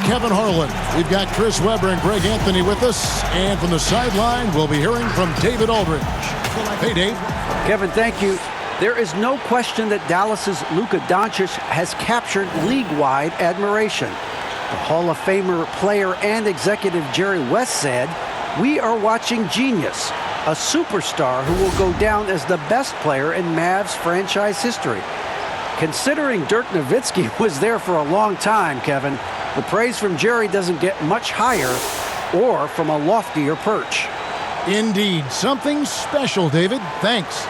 Kevin Harlan. We've got Chris Webber and Greg Anthony with us. And from the sideline, we'll be hearing from David Aldridge. Hey, Dave. Kevin, thank you. There is no question that Dallas's Luka Doncic has captured league-wide admiration. The Hall of Famer player and executive Jerry West said, "We are watching genius, a superstar who will go down as the best player in Mavs franchise history." Considering Dirk Nowitzki was there for a long time, Kevin, the praise from Jerry doesn't get much higher or from a loftier perch. Indeed, something special, David. Thanks.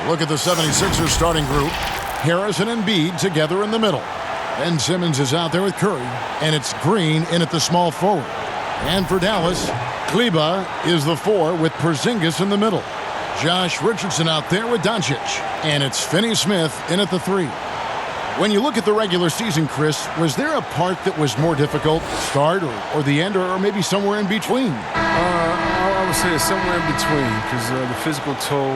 Look at the 76ers starting group. Harris and Embiid together in the middle. Ben Simmons is out there with Curry, and it's Green in at the small forward. And for Dallas, Kleber is the 4 with Porzingis in the middle. Josh Richardson out there with Doncic, and it's Finney-Smith in at the 3. When you look at the regular season, Chris, was there a part that was more difficult, start or the end, or maybe somewhere in between? I would say it's somewhere in between, because the physical toll,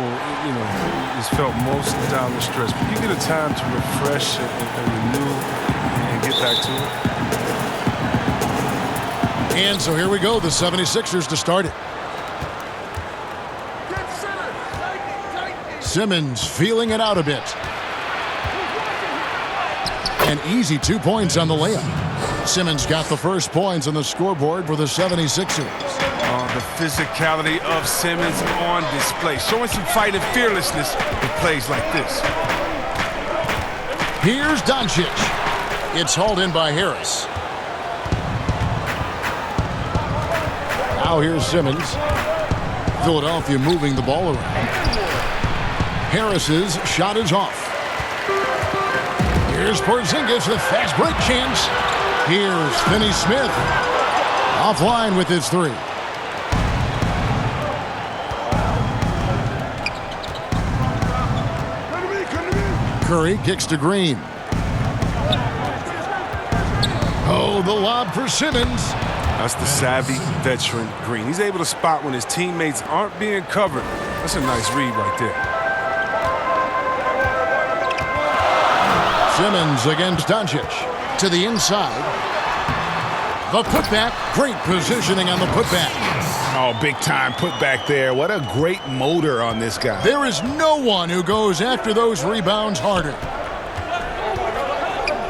is felt most down the stretch. But you get a time to refresh and renew and get back to it. And so here we go, the 76ers to start it. Simmons feeling it out a bit. An easy 2 points on the layup. Simmons got the first points on the scoreboard for the 76ers. The physicality of Simmons on display, showing some fight and fearlessness in plays like this. Here's Doncic. It's hauled in by Harris. Now here's Simmons. Philadelphia moving the ball around. Harris's shot is off. Here's Porzingis with fast break chance. Here's Finney-Smith. Offline with his 3. Curry kicks to Green. Oh, the lob for Simmons. That's the savvy veteran Green. He's able to spot when his teammates aren't being covered. That's a nice read right there. Simmons against Doncic. To the inside. The putback. Great positioning on the putback. Oh, big time putback there. What a great motor on this guy. There is no one who goes after those rebounds harder.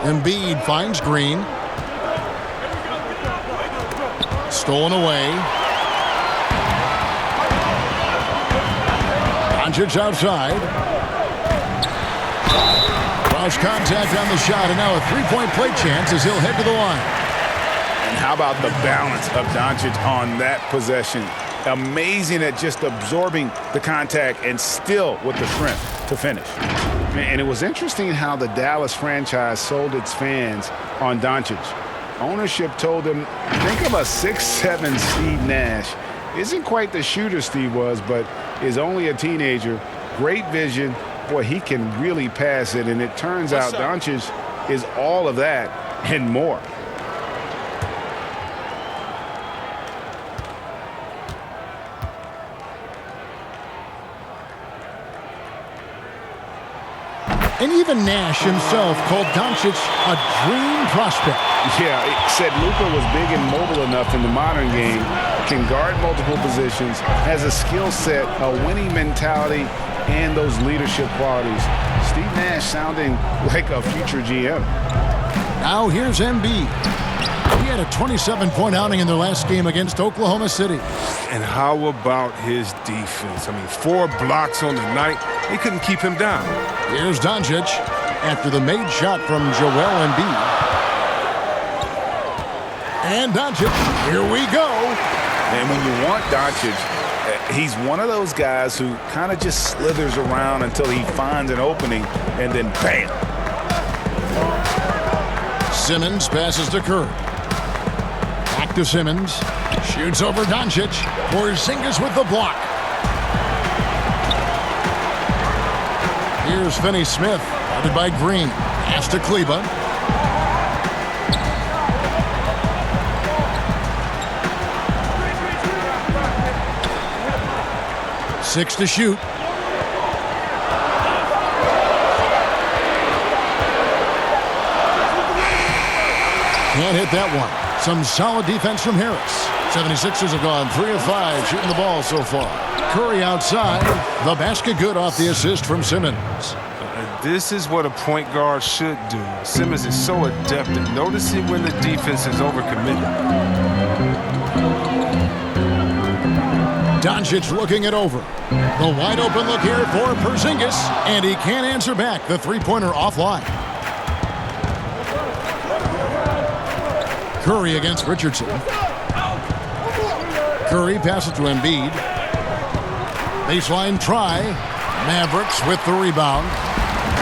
Embiid finds Green. Stolen away. Doncic outside. Cross contact on the shot, and now a three-point play chance as he'll head to the line. And how about the balance of Doncic on that possession? Amazing at just absorbing the contact and still with the strength to finish. And it was interesting how the Dallas franchise sold its fans on Doncic. Ownership told them, think of a 6'7" Steve Nash. Isn't quite the shooter Steve was, but is only a teenager. Great vision. Boy, he can really pass it. And it turns out Doncic is all of that and more. And even Nash himself called Doncic a dream prospect. Yeah, it said Luka was big and mobile enough in the modern game, can guard multiple positions, has a skill set, a winning mentality, and those leadership qualities. Steve Nash sounding like a future GM. Now here's Embiid. He had a 27-point outing in their last game against Oklahoma City. And how about his defense? I mean, 4 blocks on the night. They couldn't keep him down. Here's Doncic after the made shot from Joel Embiid. And Doncic, here we go. And when you want Doncic, he's one of those guys who kind of just slithers around until he finds an opening, and then bam. Simmons passes to Curry. Back to Simmons. Shoots over Doncic. Porzingis with the block. Here's Finney-Smith, guarded by Green. Pass to Kleber. Six to shoot. Can't hit that one. Some solid defense from Harris. 76ers have gone 3 of 5 shooting the ball so far. Curry outside. The basket good off the assist from Simmons. This is what a point guard should do. Simmons is so adept at noticing when the defense is overcommitted. Doncic looking it over. The wide open look here for Porzingis, and he can't answer back. The three-pointer offline. Curry against Richardson. Curry passes to Embiid. Baseline try. Mavericks with the rebound.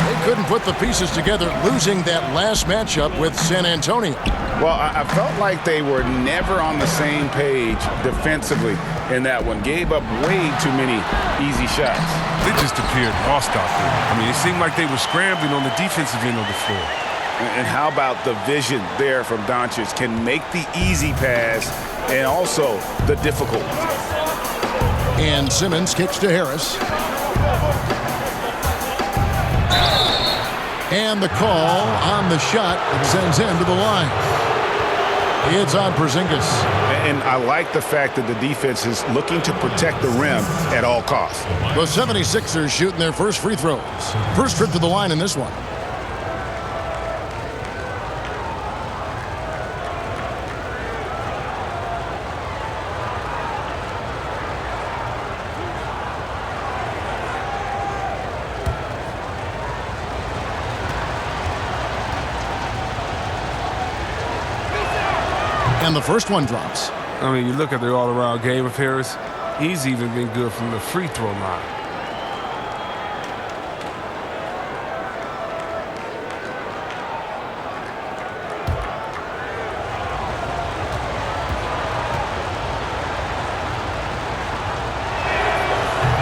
They couldn't put the pieces together, losing that last matchup with San Antonio. Well, I felt like they were never on the same page defensively in that one. Gave up way too many easy shots. They just appeared lost out there. I mean, it seemed like they were scrambling on the defensive end of the floor. And how about the vision there from Doncic? Can make the easy pass and also the difficult. And Simmons kicks to Harris. And the call on the shot that sends him to the line. It's on Porzingis. And I like the fact that the defense is looking to protect the rim at all costs. The 76ers shooting their first free throws. First trip to the line in this one. And the first one drops. I mean, you look at the all-around game of Harris, he's even been good from the free throw line.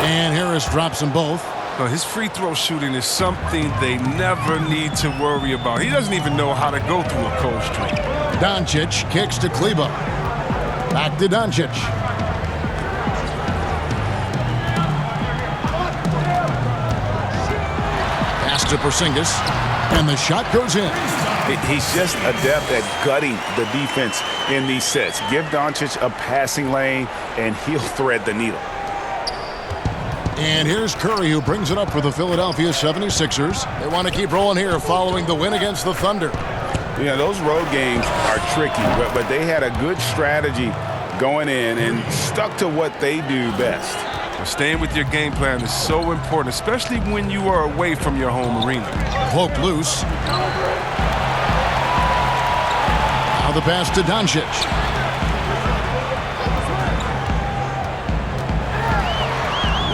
And Harris drops them both. His free throw shooting is something they never need to worry about. He doesn't even know how to go through a cold streak. Doncic kicks to Kleba. Back to Doncic. Pass to Porzingis. And the shot goes in. He's just adept at gutting the defense in these sets. Give Doncic a passing lane, and he'll thread the needle. And here's Curry, who brings it up for the Philadelphia 76ers. They want to keep rolling here following the win against the Thunder. You know, those road games are tricky, but they had a good strategy going in and stuck to what they do best. Staying with your game plan is so important, especially when you are away from your home arena. Cloak loose. Now the pass to Doncic.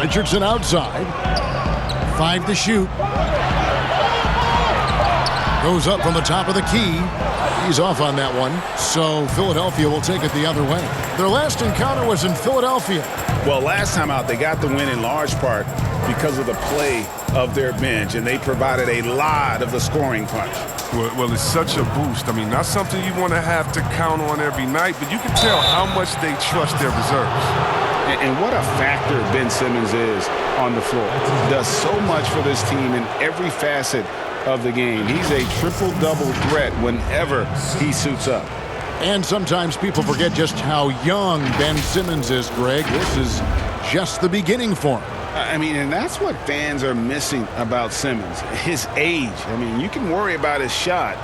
Richardson outside. 5 to shoot. Goes up from the top of the key. He's off on that one. So Philadelphia will take it the other way. Their last encounter was in Philadelphia. Well, last time out, they got the win in large part because of the play of their bench, and they provided a lot of the scoring punch. Well, it's such a boost. I mean, not something you want to have to count on every night, but you can tell how much they trust their reserves. And what a factor Ben Simmons is on the floor. Does so much for this team in every facet of the game. He's a triple-double threat whenever he suits up. And sometimes people forget just how young Ben Simmons is, Greg. This is just the beginning for him. I mean, and that's what fans are missing about Simmons, his age. I mean, you can worry about his shot,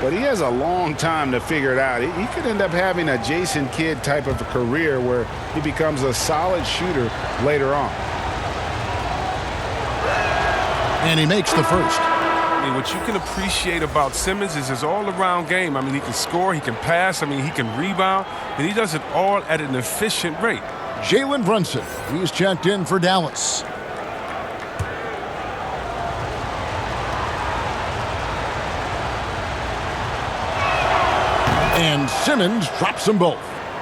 but he has a long time to figure it out. He could end up having a Jason Kidd type of a career where he becomes a solid shooter later on. And he makes the first. I mean, what you can appreciate about Simmons is his all-around game. I mean, he can score, he can pass, I mean, he can rebound, and he does it all at an efficient rate. Jalen Brunson, he's checked in for Dallas. And Simmons drops them both.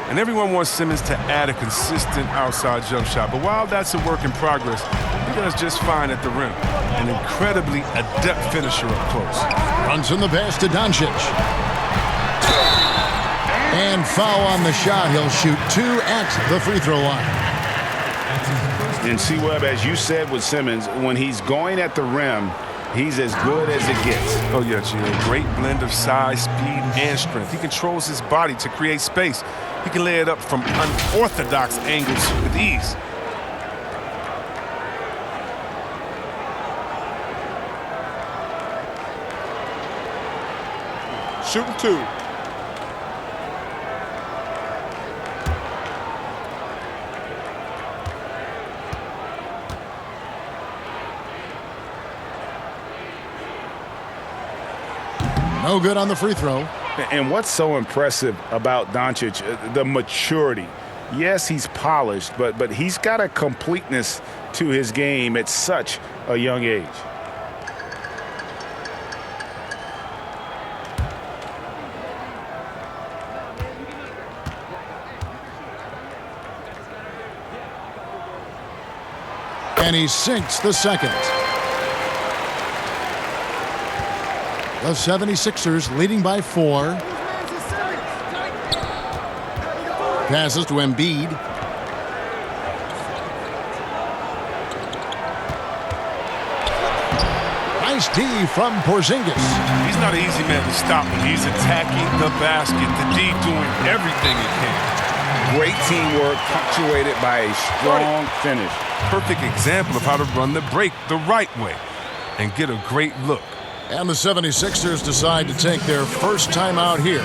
And everyone wants Simmons to add a consistent outside jump shot. But while that's a work in progress, he does just fine at the rim. An incredibly adept finisher up close. Brunson the pass to Doncic. And foul on the shot. He'll shoot 2 at the free throw line. And C-Webb, as you said with Simmons, when he's going at the rim, He's as good as it gets. Oh, yeah, Gio. Great blend of size, speed, and strength. He controls his body to create space. He can lay it up from unorthodox angles with ease. Shooting 2. No good on the free throw. And what's so impressive about Doncic, the maturity. Yes, he's polished, but he's got a completeness to his game at such a young age. And he sinks the second. The 76ers leading by 4. Passes to Embiid. Nice D from Porzingis. He's not an easy man to stop when he's attacking the basket. The D doing everything he can. Great teamwork punctuated by a strong finish. Perfect example of how to run the break the right way and get a great look. And the 76ers decide to take their first time out here.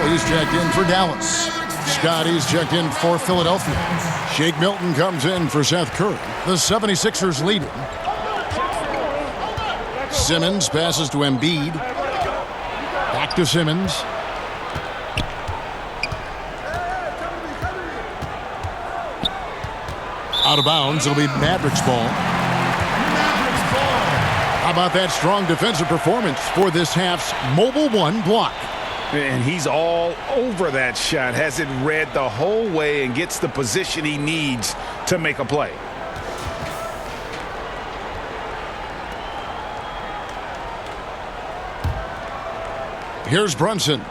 He's checked in for Dallas. Scotty's checked in for Philadelphia. Shake Milton comes in for Seth Curry. The 76ers leading. Simmons passes to Embiid. Back to Simmons. Out of bounds. It'll be Mavericks ball. How about that strong defensive performance for this half's mobile 1 block? And he's all over that shot, has it read the whole way and gets the position he needs to make a play. Here's Brunson.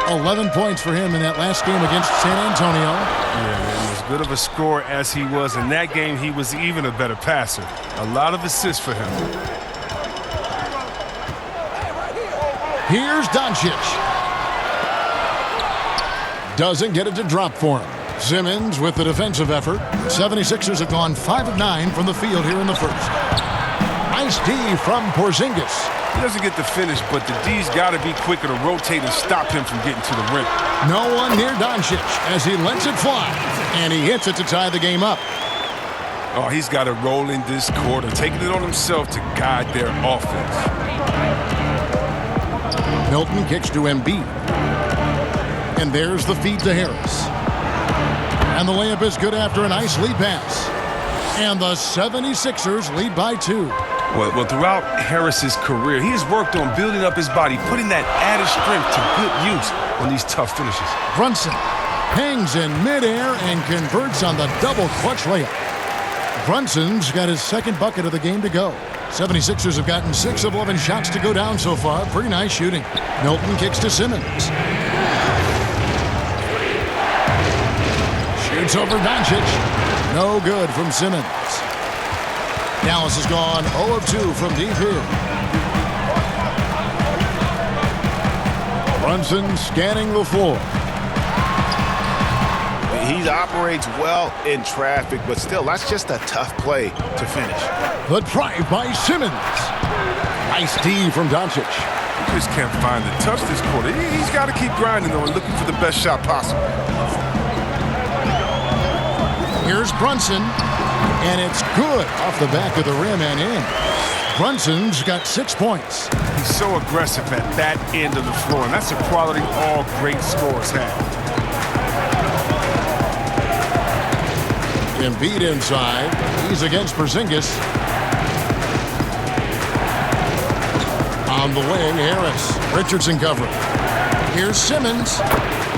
11 points for him in that last game against San Antonio. Yeah, man, as good of a scorer as he was in that game, he was even a better passer. A lot of assists for him. Here's Doncic. Doesn't get it to drop for him. Simmons with the defensive effort. 76ers have gone 5 of 9 from the field here in the first. Nice D from Porzingis. He doesn't get the finish, but the D's got to be quicker to rotate and stop him from getting to the rim. No one near Doncic as he lets it fly. And he hits it to tie the game up. Oh, he's got to roll in this quarter, taking it on himself to guide their offense. Milton kicks to Embiid. And there's the feed to Harris. And the layup is good after a nice lead pass. And the 76ers lead by 2. Well, throughout Harris's career, he has worked on building up his body, putting that added strength to good use on these tough finishes. Brunson hangs in midair and converts on the double clutch layup. Brunson's got his second bucket of the game to go. 76ers have gotten 6 of 11 shots to go down so far. Pretty nice shooting. Milton kicks to Simmons. Shoots over Doncic. No good from Simmons. Dallas has gone 0 of 2 from deep here. Brunson scanning the floor. He operates well in traffic, but still, that's just a tough play to finish. The drive by Simmons. Nice D from Doncic. He just can't find the touch this quarter. He's got to keep grinding, though, and looking for the best shot possible. Here's Brunson, and it's good off the back of the rim and in. Brunson's got 6 points. He's so aggressive at that end of the floor, and that's a quality all great scorers have. Embiid inside. He's against Porzingis. Out On the wing, Harris. Richardson covering. Here's Simmons.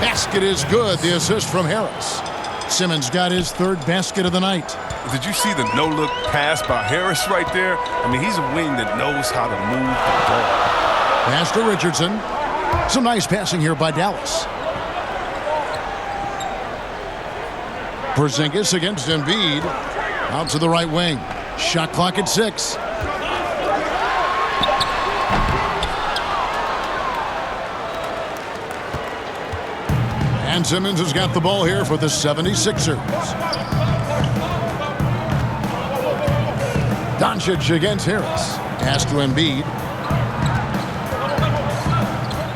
Basket is good. The assist from Harris. Simmons got his third basket of the night. Did you see the no-look pass by Harris right there? I mean, he's a wing that knows how to move the ball. Pass to Richardson. Some nice passing here by Dallas. Porzingis against Embiid. Out to the right wing. Shot clock at 6. And Simmons has got the ball here for the 76ers. Doncic against Harris. Pass to Embiid.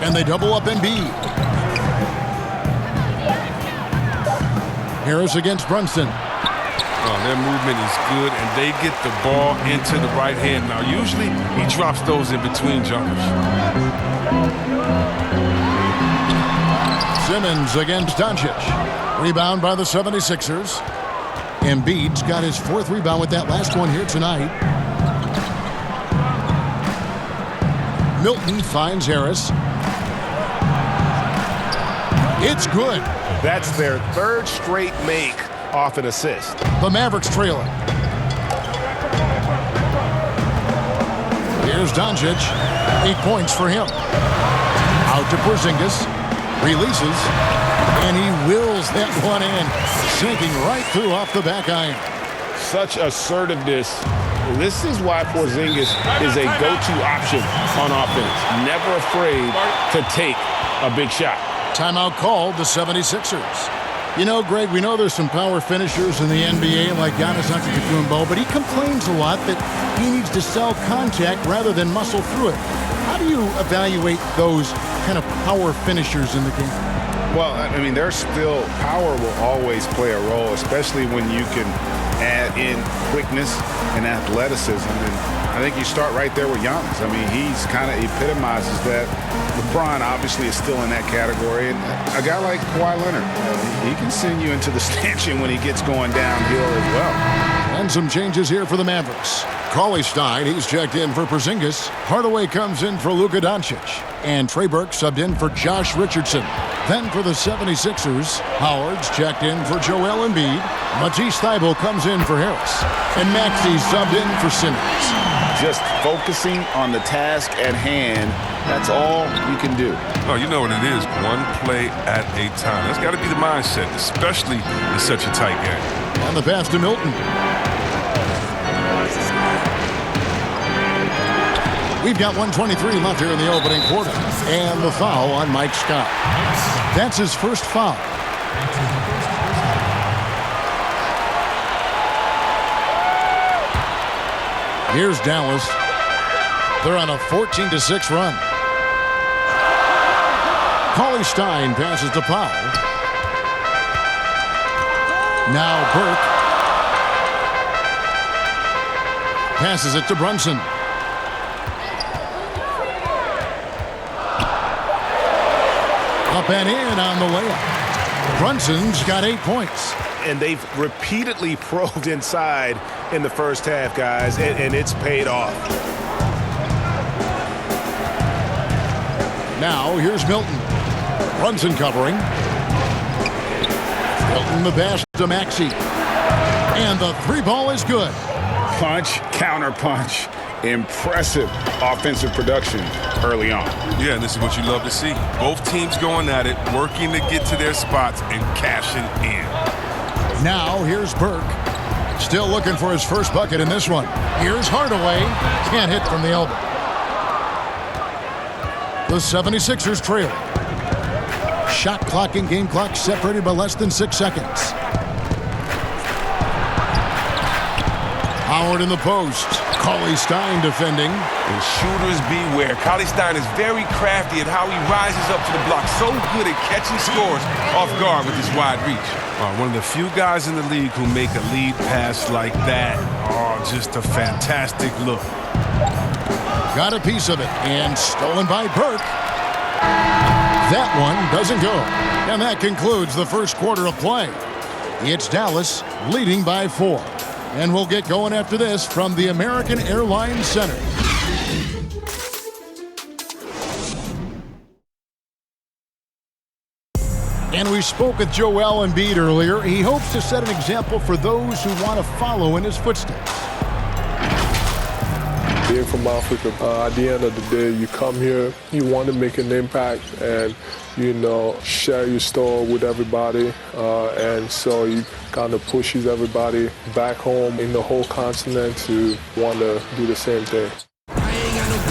And they double up Embiid. Harris against Brunson. Oh, their movement is good, and they get the ball into the right hand. Now, usually he drops those in between jumpers. Simmons against Doncic. Rebound by the 76ers. Embiid's got his 4th rebound with that last one here tonight. Milton finds Harris. It's good. That's their 3rd straight make off an assist. The Mavericks trailing. Here's Doncic. 8 points for him. Out to Porzingis. Releases. And he wills that one in. Sinking right through off the back iron. Such assertiveness. This is why Porzingis is a go-to option on offense. Never afraid to take a big shot. Timeout called the 76ers. You know, Greg, we know there's some power finishers in the NBA like Giannis Antetokounmpo, but he complains a lot that he needs to sell contact rather than muscle through it. How do you evaluate those kind of power finishers in the game? Well, I mean, there's still power will always play a role, especially when you can add in quickness and athleticism. And I think you start right there with Giannis. I mean, he's kind of epitomizes that. LeBron obviously is still in that category. And a guy like Kawhi Leonard, he can send you into the stanchion when he gets going downhill as well. And some changes here for the Mavericks. Cauley-Stein, he's checked in for Porzingis. Hardaway comes in for Luka Doncic. And Trey Burke subbed in for Josh Richardson. Then for the 76ers, Howard's checked in for Joel Embiid. Matisse Thybulle comes in for Harris. And Maxey subbed in for Simmons. Just focusing on the task at hand, that's all you can do. Oh, you know what it is. One play at a time. That's got to be the mindset, especially in such a tight game. And the pass to Milton. We've got 1:23 left here in the opening quarter. And the foul on Mike Scott. That's his first foul. Here's Dallas. They're on a 14-6 run. Cauley-Stein passes to Powell. Now Burke passes it to Brunson. Up and in on the layup. Brunson's got 8 points. And they've repeatedly probed inside in the first half, guys, and it's paid off. Now here's Milton. Brunson covering. Milton the pass to Maxey. And the 3-ball is good. Punch, counter punch. Impressive offensive production early on. Yeah, and this is what you love to see. Both teams going at it, working to get to their spots and cashing in. Now here's Burke. Still looking for his first bucket in this one. Here's Hardaway. Can't hit from the elbow. The 76ers trail. Shot clock and game clock separated by less than 6 seconds. Howard in the post. Cauley-Stein defending. And shooters beware. Cauley-Stein is very crafty at how he rises up to the block. So good at catching scores off guard with his wide reach. One of the few guys in the league who make a lead pass like that. Oh, just a fantastic look. Got a piece of it and stolen by Burke. That one doesn't go. And that concludes the first quarter of play. It's Dallas leading by 4. And we'll get going after this from the American Airlines Center. And we spoke with Joel Embiid earlier. He hopes to set an example for those who want to follow in his footsteps. Being from Africa, at the end of the day, you come here, you want to make an impact and, share your story with everybody. And so it kind of pushes everybody back home in the whole continent to want to do the same thing.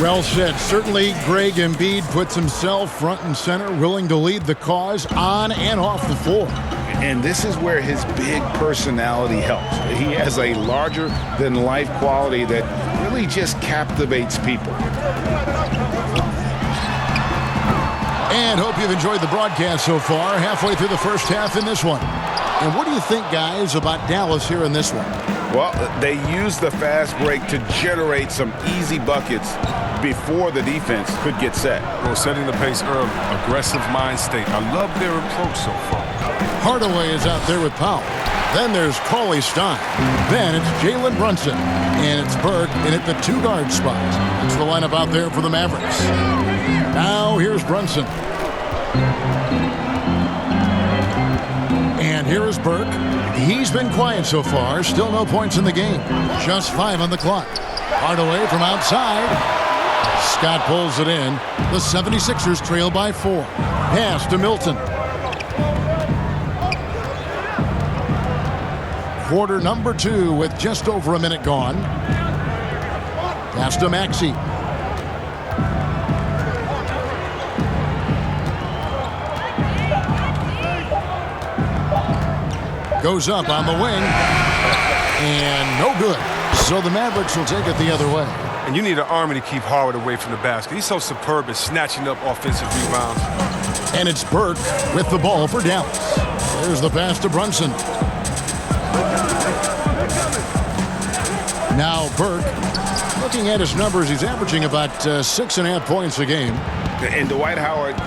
Well said. Certainly, Greg Embiid puts himself front and center, willing to lead the cause on and off the floor. And this is where his big personality helps. He has a larger-than-life quality that really just captivates people. And hope you've enjoyed the broadcast so far. Halfway through the first half in this one. And what do you think, guys, about Dallas here in this one? Well, they used the fast break to generate some easy buckets before the defense could get set. Well, setting the pace early, aggressive mind state. I love their approach so far. Hardaway is out there with Powell. Then there's Cauley Stein. Then it's Jalen Brunson. And it's Burke in at the two-guard spot. That's the lineup out there for the Mavericks. Now here's Brunson. And here is Burke. He's been quiet so far. Still no points in the game. Just 5 on the clock. Hardaway from outside. Scott pulls it in. The 76ers trail by 4. Pass to Milton. Quarter number 2 with just over a minute gone. Pass to Maxey. Goes up on the wing. And no good. So the Mavericks will take it the other way. And you need an army to keep Howard away from the basket. He's so superb at snatching up offensive rebounds. And it's Burke with the ball for Dallas. There's the pass to Brunson. Now Burke, looking at his numbers, he's averaging about 6.5 points a game. And Dwight Howard,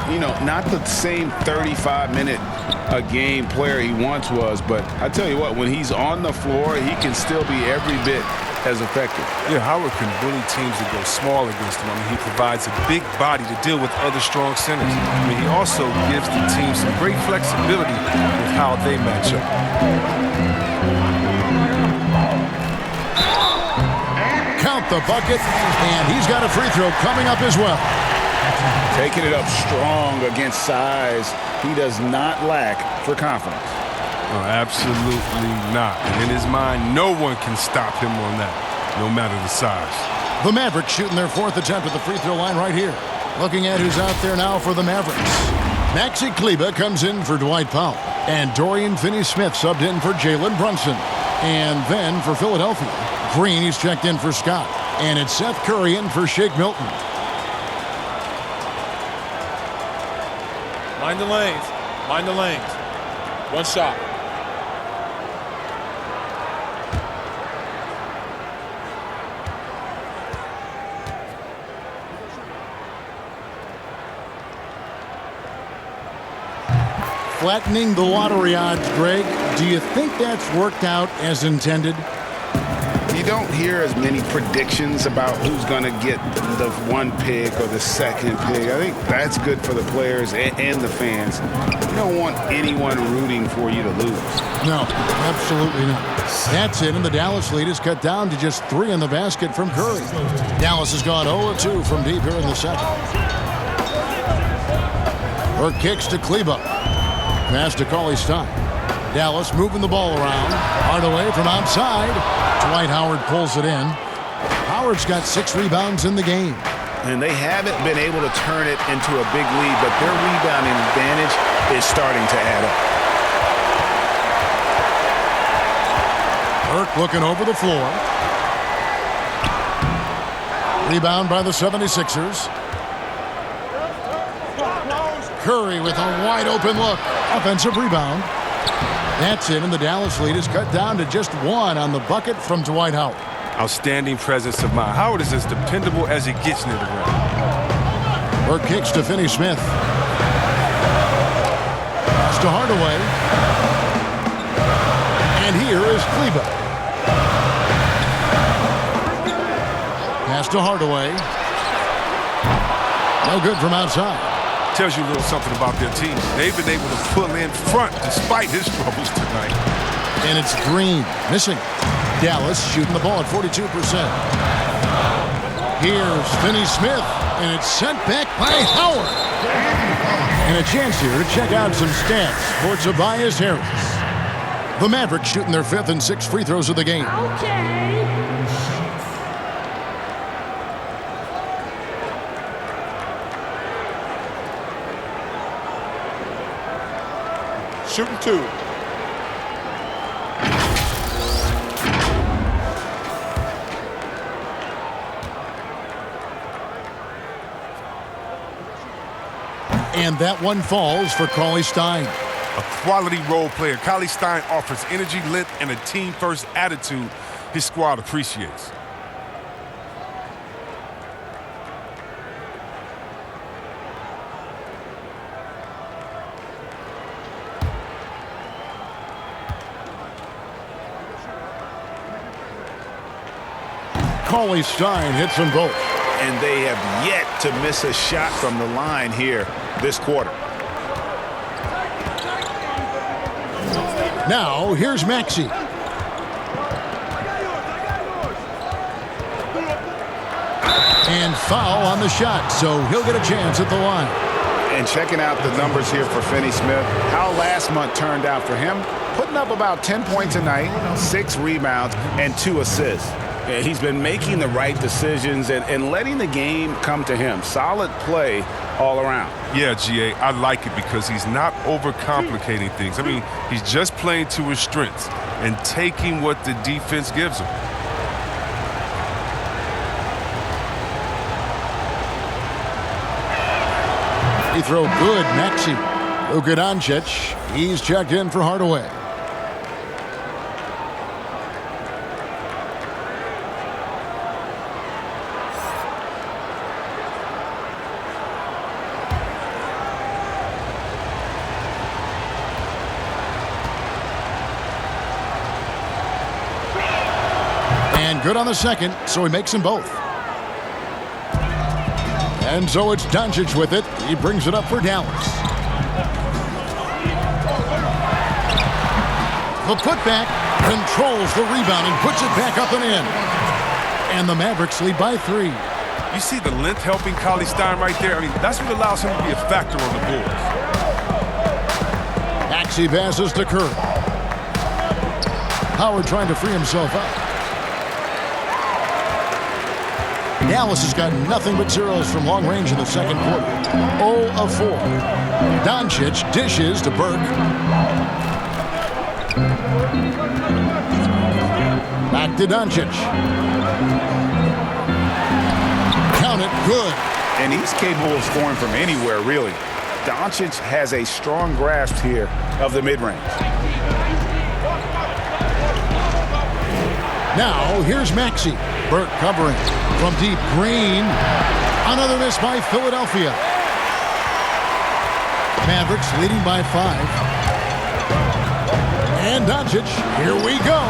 not the same 35-minute-a-game player he once was, but I tell you what, when he's on the floor, he can still be every bit as effective. Yeah, Howard can bully teams that go small against him. I mean, he provides a big body to deal with other strong centers. I mean, he also gives the team some great flexibility with how they match up. Count the bucket, and he's got a free throw coming up as well. Taking it up strong against size. He does not lack for confidence. Oh, absolutely not. And in his mind, no one can stop him on that, no matter the size. The Mavericks shooting their 4th attempt at the free throw line right here. Looking at who's out there now for the Mavericks. Maxi Kleber comes in for Dwight Powell. And Dorian Finney-Smith subbed in for Jalen Brunson. And then for Philadelphia, Green, he's checked in for Scott. And it's Seth Curry in for Shake Milton. Mind the lanes. Mind the lanes. One shot. Flattening the lottery odds, Greg. Do you think that's worked out as intended? You don't hear as many predictions about who's going to get the 1 pick or the 2nd pick. I think that's good for the players and the fans. You don't want anyone rooting for you to lose. No, absolutely not. That's it, and the Dallas lead is cut down to just 3 in the basket from Curry. Dallas has gone 0-2 from deep here in the 2nd. Her kicks to Kleber. Pass to Cauley Stein. Dallas moving the ball around. Hardaway from outside. Dwight Howard pulls it in. Howard's got 6 rebounds in the game. And they haven't been able to turn it into a big lead, but their rebounding advantage is starting to add up. Burke looking over the floor. Rebound by the 76ers. Curry with a wide open look. Offensive rebound. That's it, and the Dallas lead is cut down to just 1 on the bucket from Dwight Howard. Outstanding presence of mind. Howard is as dependable as he gets near the rim. Her kicks to Finney-Smith. Pass to Hardaway. And here is Kleber. Pass to Hardaway. No good from outside. Tells you a little something about their team. They've been able to pull in front despite his troubles tonight. And it's Green missing. Dallas shooting the ball at 42%. Here's Finney-Smith, and it's sent back by Howard. And a chance here to check out some stats for Tobias Harris. The Mavericks shooting their 5th and 6th free throws of the game. Okay. Shooting 2. And that one falls for Cauley Stein. A quality role player. Cauley Stein offers energy, length, and a team-first attitude his squad appreciates. Cauley Stein hits them both. And they have yet to miss a shot from the line here this quarter. Now, here's Maxey. And foul on the shot, so he'll get a chance at the line. And checking out the numbers here for Finney-Smith, how last month turned out for him, putting up about 10 points a night, 6 rebounds, and 2 assists. Yeah, he's been making the right decisions and letting the game come to him. Solid play all around. Yeah, GA, I like it because he's not overcomplicating things. I mean, he's just playing to his strengths and taking what the defense gives him. He throw good, Maxey. Luka Doncic, he's checked in for Hardaway. And good on the second, so he makes them both. And so it's Doncic with it. He brings it up for Dallas. The putback controls the rebound and puts it back up and in. And the Mavericks lead by 3. You see the length helping Cauley Stein right there? I mean, that's what allows him to be a factor on the boards. Maxey passes to Curry. Howard trying to free himself up. Dallas has got nothing but zeros from long range in the second quarter. 0 of 4. Doncic dishes to Burke. Back to Doncic. Count it, good. And he's capable of scoring from anywhere, really. Doncic has a strong grasp here of the mid-range. Now, here's Maxey. Burke covering. From deep, Green. Another miss by Philadelphia. Mavericks leading by 5. And Doncic, here we go.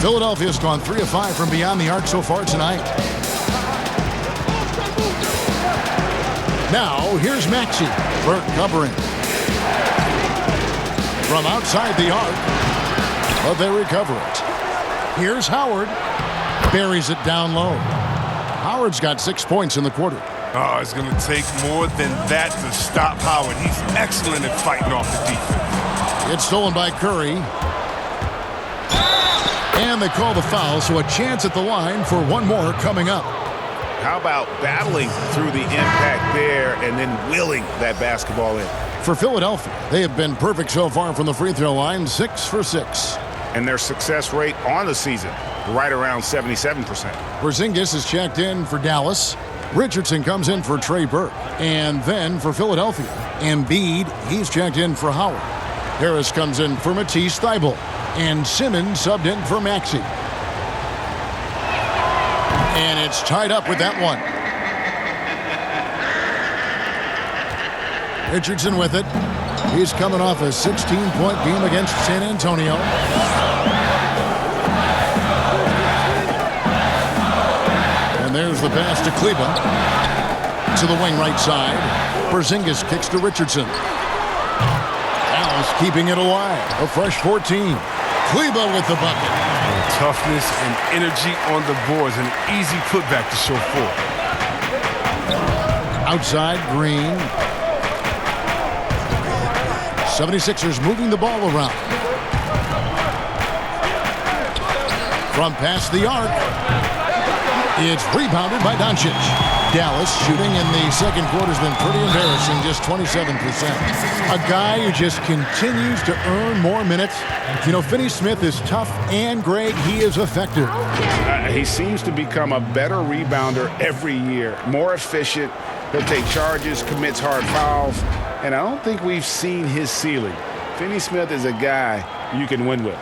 Philadelphia's gone 3 of 5 from beyond the arc so far tonight. Now, here's Maxey. Burke covering. From outside the arc, but they recover it. Here's Howard. Buries it down low. Howard's got 6 points in the quarter. Oh, it's going to take more than that to stop Howard. He's excellent at fighting off the defense. It's stolen by Curry. And they call the foul, so a chance at the line for one more coming up. How about battling through the impact there and then willing that basketball in? For Philadelphia, they have been perfect so far from the free throw line, 6 for 6. And their success rate on the season, right around 77%. Porzingis is checked in for Dallas. Richardson comes in for Trey Burke. And then for Philadelphia, Embiid, he's checked in for Howard. Harris comes in for Matisse Thybulle. And Simmons subbed in for Maxey. And it's tied up with that one. Richardson with it. He's coming off a 16-point game against San Antonio. And there's the pass to Cleveland. to the wing right side. Porzingis kicks to Richardson. Dallas keeping it alive. A fresh 14. Kleber with the bucket. Toughness and energy on the boards. An easy putback to show forth. Outside, Green. 76ers moving the ball around. From past the arc. It's rebounded by Doncic. Dallas shooting in the second quarter has been pretty embarrassing, just 27%. A guy who just continues to earn more minutes. You know, Finney Smith is tough, and Greg, he is effective. He seems to become a better rebounder every year, more efficient. He'll take charges, commits hard fouls, and I don't think we've seen his ceiling. Finney Smith is a guy you can win with.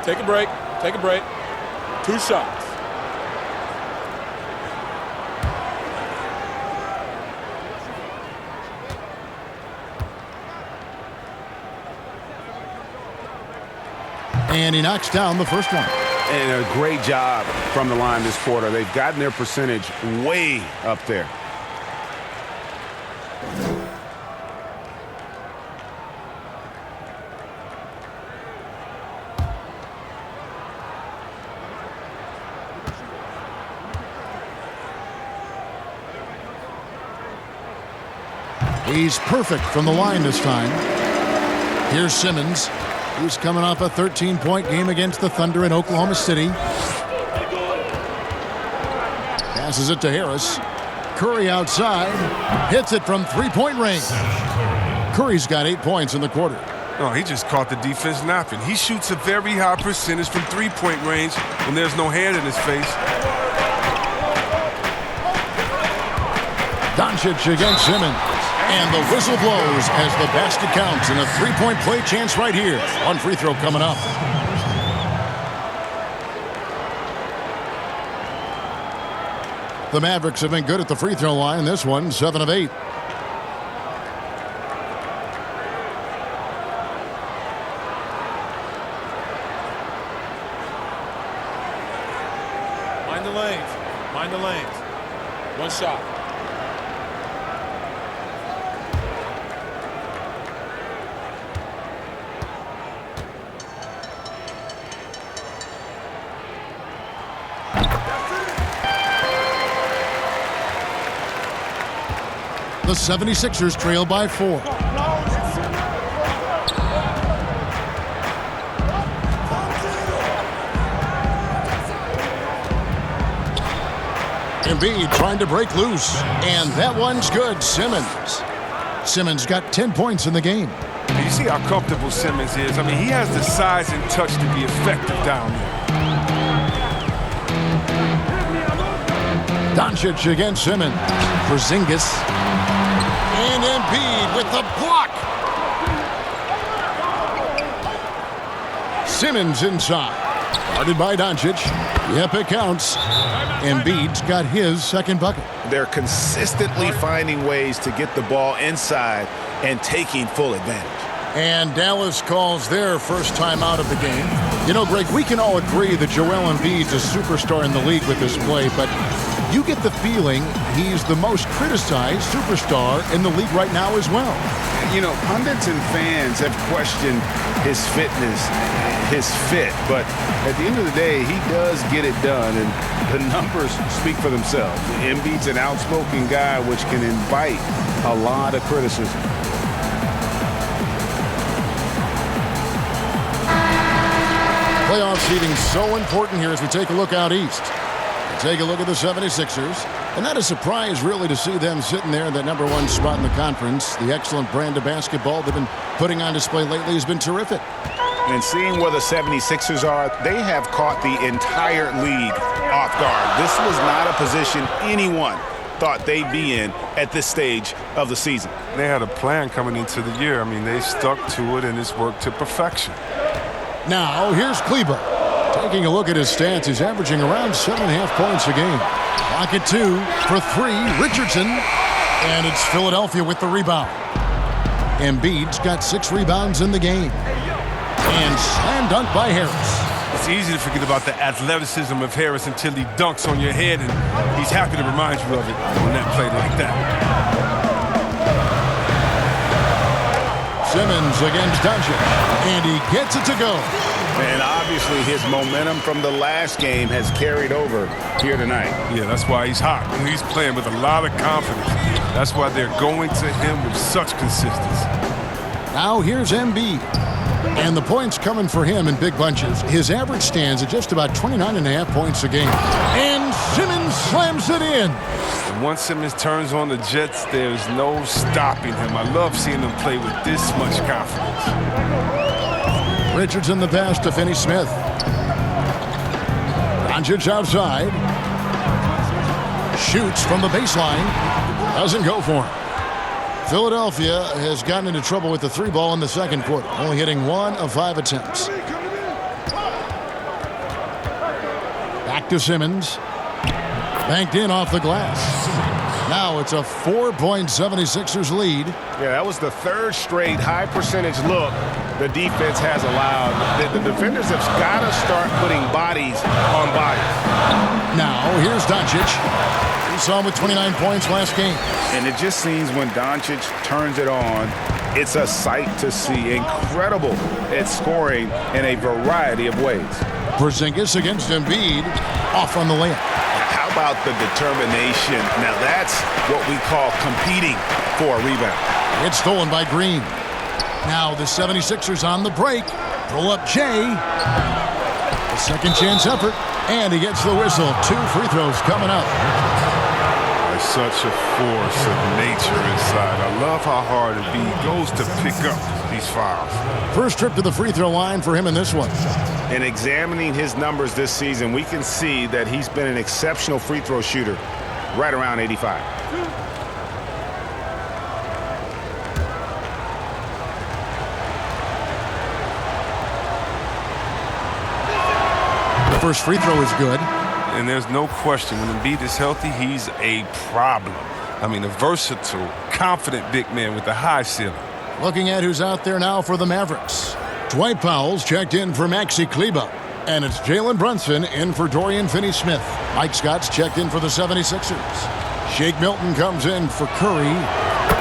Take a break. Take a break. 2 shots. And he knocks down the first one. And a great job from the line this quarter. They've gotten their percentage way up there. He's perfect from the line this time. Here's Simmons. He's coming off a 13-point game against the Thunder in Oklahoma City. Passes it to Harris. Curry outside. Hits it from three-point range. Curry's got 8 points in the quarter. No, he just caught the defense napping. He shoots a very high percentage from three-point range when there's no hand in his face. Doncic against Simmons. And the whistle blows as the basket counts and a three-point play chance right here. One free throw coming up. The Mavericks have been good at the free throw line. This one, 7 of 8. Mind the lanes. Mind the lanes. 1 shot. The 76ers trail by 4. Embiid trying to break loose. And that one's good. Simmons got 10 points in the game. You see how comfortable Simmons is. I mean, he has the size and touch to be effective down there. Doncic against Simmons. Porzingis. And Embiid with the block. Simmons inside. Guarded by Doncic. Yep, it counts. Embiid's got his second bucket. They're consistently finding ways to get the ball inside and taking full advantage. And Dallas calls their first time out of the game. You know, Greg, we can all agree that Joel Embiid's a superstar in the league with this play, but you get the feeling he's the most criticized superstar in the league right now as well. You know, pundits and fans have questioned his fitness, his fit, but at the end of the day, he does get it done, and the numbers speak for themselves. Embiid's an outspoken guy, which can invite a lot of criticism. Playoff seeding so important here as we take a look out east. Take a look at the 76ers. And not a surprise, really, to see them sitting there in that #1 spot in the conference. The excellent brand of basketball they've been putting on display lately has been terrific. And seeing where the 76ers are, they have caught the entire league off guard. This was not a position anyone thought they'd be in at this stage of the season. They had a plan coming into the year. I mean, they stuck to it, and it's worked to perfection. Now, here's Kleber. Taking a look at his stats, he's averaging around 7.5 points a game. Pocket 2 for 3, Richardson. And it's Philadelphia with the rebound. Embiid's got 6 rebounds in the game. And slam dunk by Harris. It's easy to forget about the athleticism of Harris until he dunks on your head, and he's happy to remind you of it on that play like that. Simmons against Doncic, and he gets it to go. And obviously his momentum from the last game has carried over here tonight. Yeah, that's why he's hot. And he's playing with a lot of confidence. That's why they're going to him with such consistency. Now here's Embiid. And the points coming for him in big bunches. His average stands at just about 29.5 points a game. And Simmons slams it in. And once Simmons turns on the Jets, there's no stopping him. I love seeing him play with this much confidence. Richardson the pass to Finney-Smith. Doncic outside. Shoots from the baseline. Doesn't go for him. Philadelphia has gotten into trouble with the 3 ball in the second quarter, only hitting 1 of 5 attempts. Back to Simmons. Banked in off the glass. Now it's a 4-point 76ers lead. Yeah, that was the 3rd straight high percentage look the defense has allowed. The defenders have got to start putting bodies on bodies. Now here's Doncic. We saw him with 29 points last game. And it just seems when Doncic turns it on, it's a sight to see. Incredible at scoring in a variety of ways. Porzingis against Embiid. Off on the layup. How about the determination? Now that's what we call competing for a rebound. It's stolen by Green. Now the 76ers on the break. Pull up Jay. A second chance effort. And he gets the whistle. 2 free throws coming up. Such a force of nature inside. I love how hard Embiid goes to pick up these fouls. First trip to the free throw line for him in this one. And examining his numbers this season, we can see that he's been an exceptional free throw shooter, right around 85. The first free throw is good. And there's no question, when Embiid is healthy, he's a problem. I mean, a versatile, confident big man with a high ceiling. Looking at who's out there now for the Mavericks. Dwight Powell's checked in for Maxi Kleber. And it's Jalen Brunson in for Dorian Finney-Smith. Mike Scott's checked in for the 76ers. Shake Milton comes in for Curry.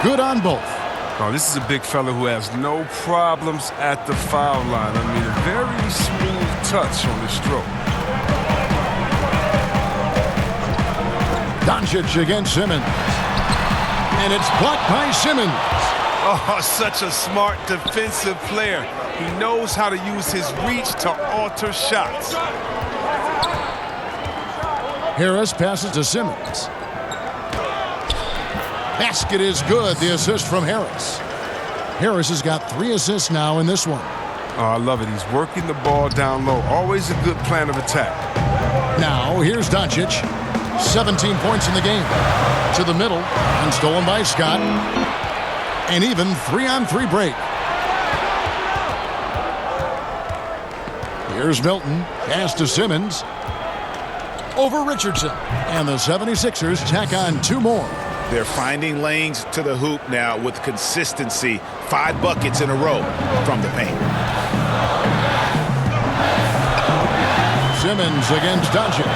Good on both. Oh, this is a big fella who has no problems at the foul line. I mean, a very smooth touch on the stroke. Doncic against Simmons. And it's blocked by Simmons. Oh, such a smart defensive player. He knows how to use his reach to alter shots. Harris passes to Simmons. Basket is good. The assist from Harris. Harris has got 3 assists now in this one. Oh, I love it. He's working the ball down low. Always a good plan of attack. Now, here's Doncic. 17 points in the game. To the middle, and stolen by Scott. An even 3-on-3 break. Here's Milton. Pass to Simmons. Over Richardson. And the 76ers tack on 2 more. They're finding lanes to the hoop now with consistency. 5 buckets in a row from the paint. Simmons against Doncic.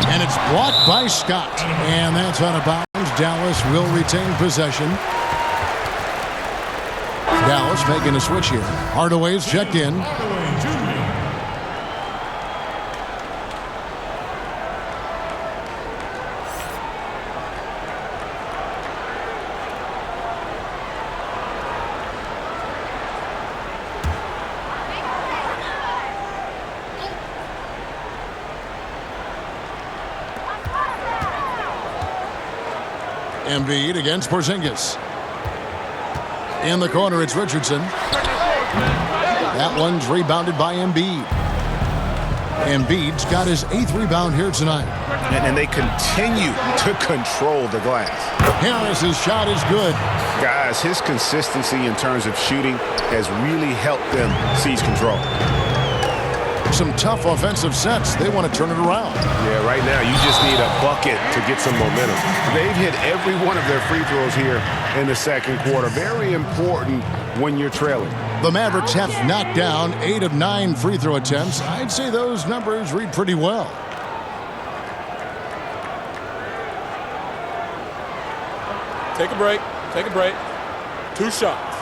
And it's blocked by Scott. And that's out of bounds. Dallas will retain possession. Dallas making a switch here. Hardaway's checked in. Embiid against Porzingis. In the corner, it's Richardson. That one's rebounded by Embiid. Embiid's got his 8th rebound here tonight. And they continue to control the glass. Harris's shot is good. Guys, his consistency in terms of shooting has really helped them seize control. Some tough offensive sets. They want to turn it around. Yeah, right now you just need a bucket to get some momentum. They've hit every one of their free throws here in the second quarter. Very important when you're trailing. The Mavericks have knocked down 8 of 9 free throw attempts. I'd say those numbers read pretty well. Take a break. Take a break. 2 shots.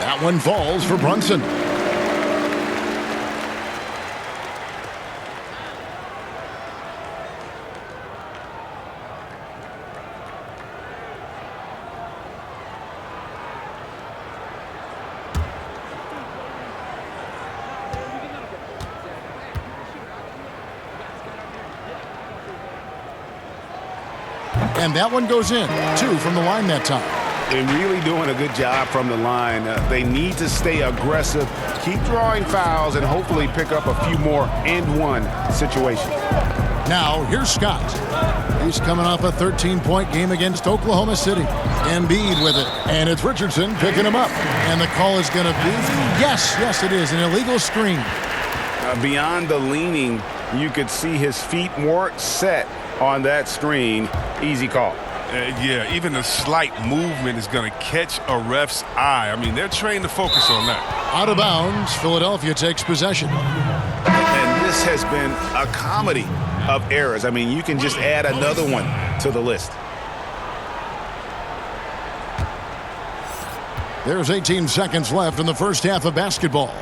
That one falls for Brunson. And that one goes in. 2 from the line that time. They're really doing a good job from the line. They need to stay aggressive, keep drawing fouls, and hopefully pick up a few more and-one situations. Now, here's Scott. He's coming off a 13-point game against Oklahoma City. Embiid with it. And it's Richardson picking him up. And the call is going to be, yes, it is, an illegal screen. Beyond the leaning, you could see his feet more set on that screen. Easy call. Yeah, even a slight movement is going to catch a ref's eye. I mean, they're trained to focus on that. Out of bounds, Philadelphia takes possession. And this has been a comedy of errors. I mean, you can just add another one to the list. There's 18 seconds left in the first half of basketball.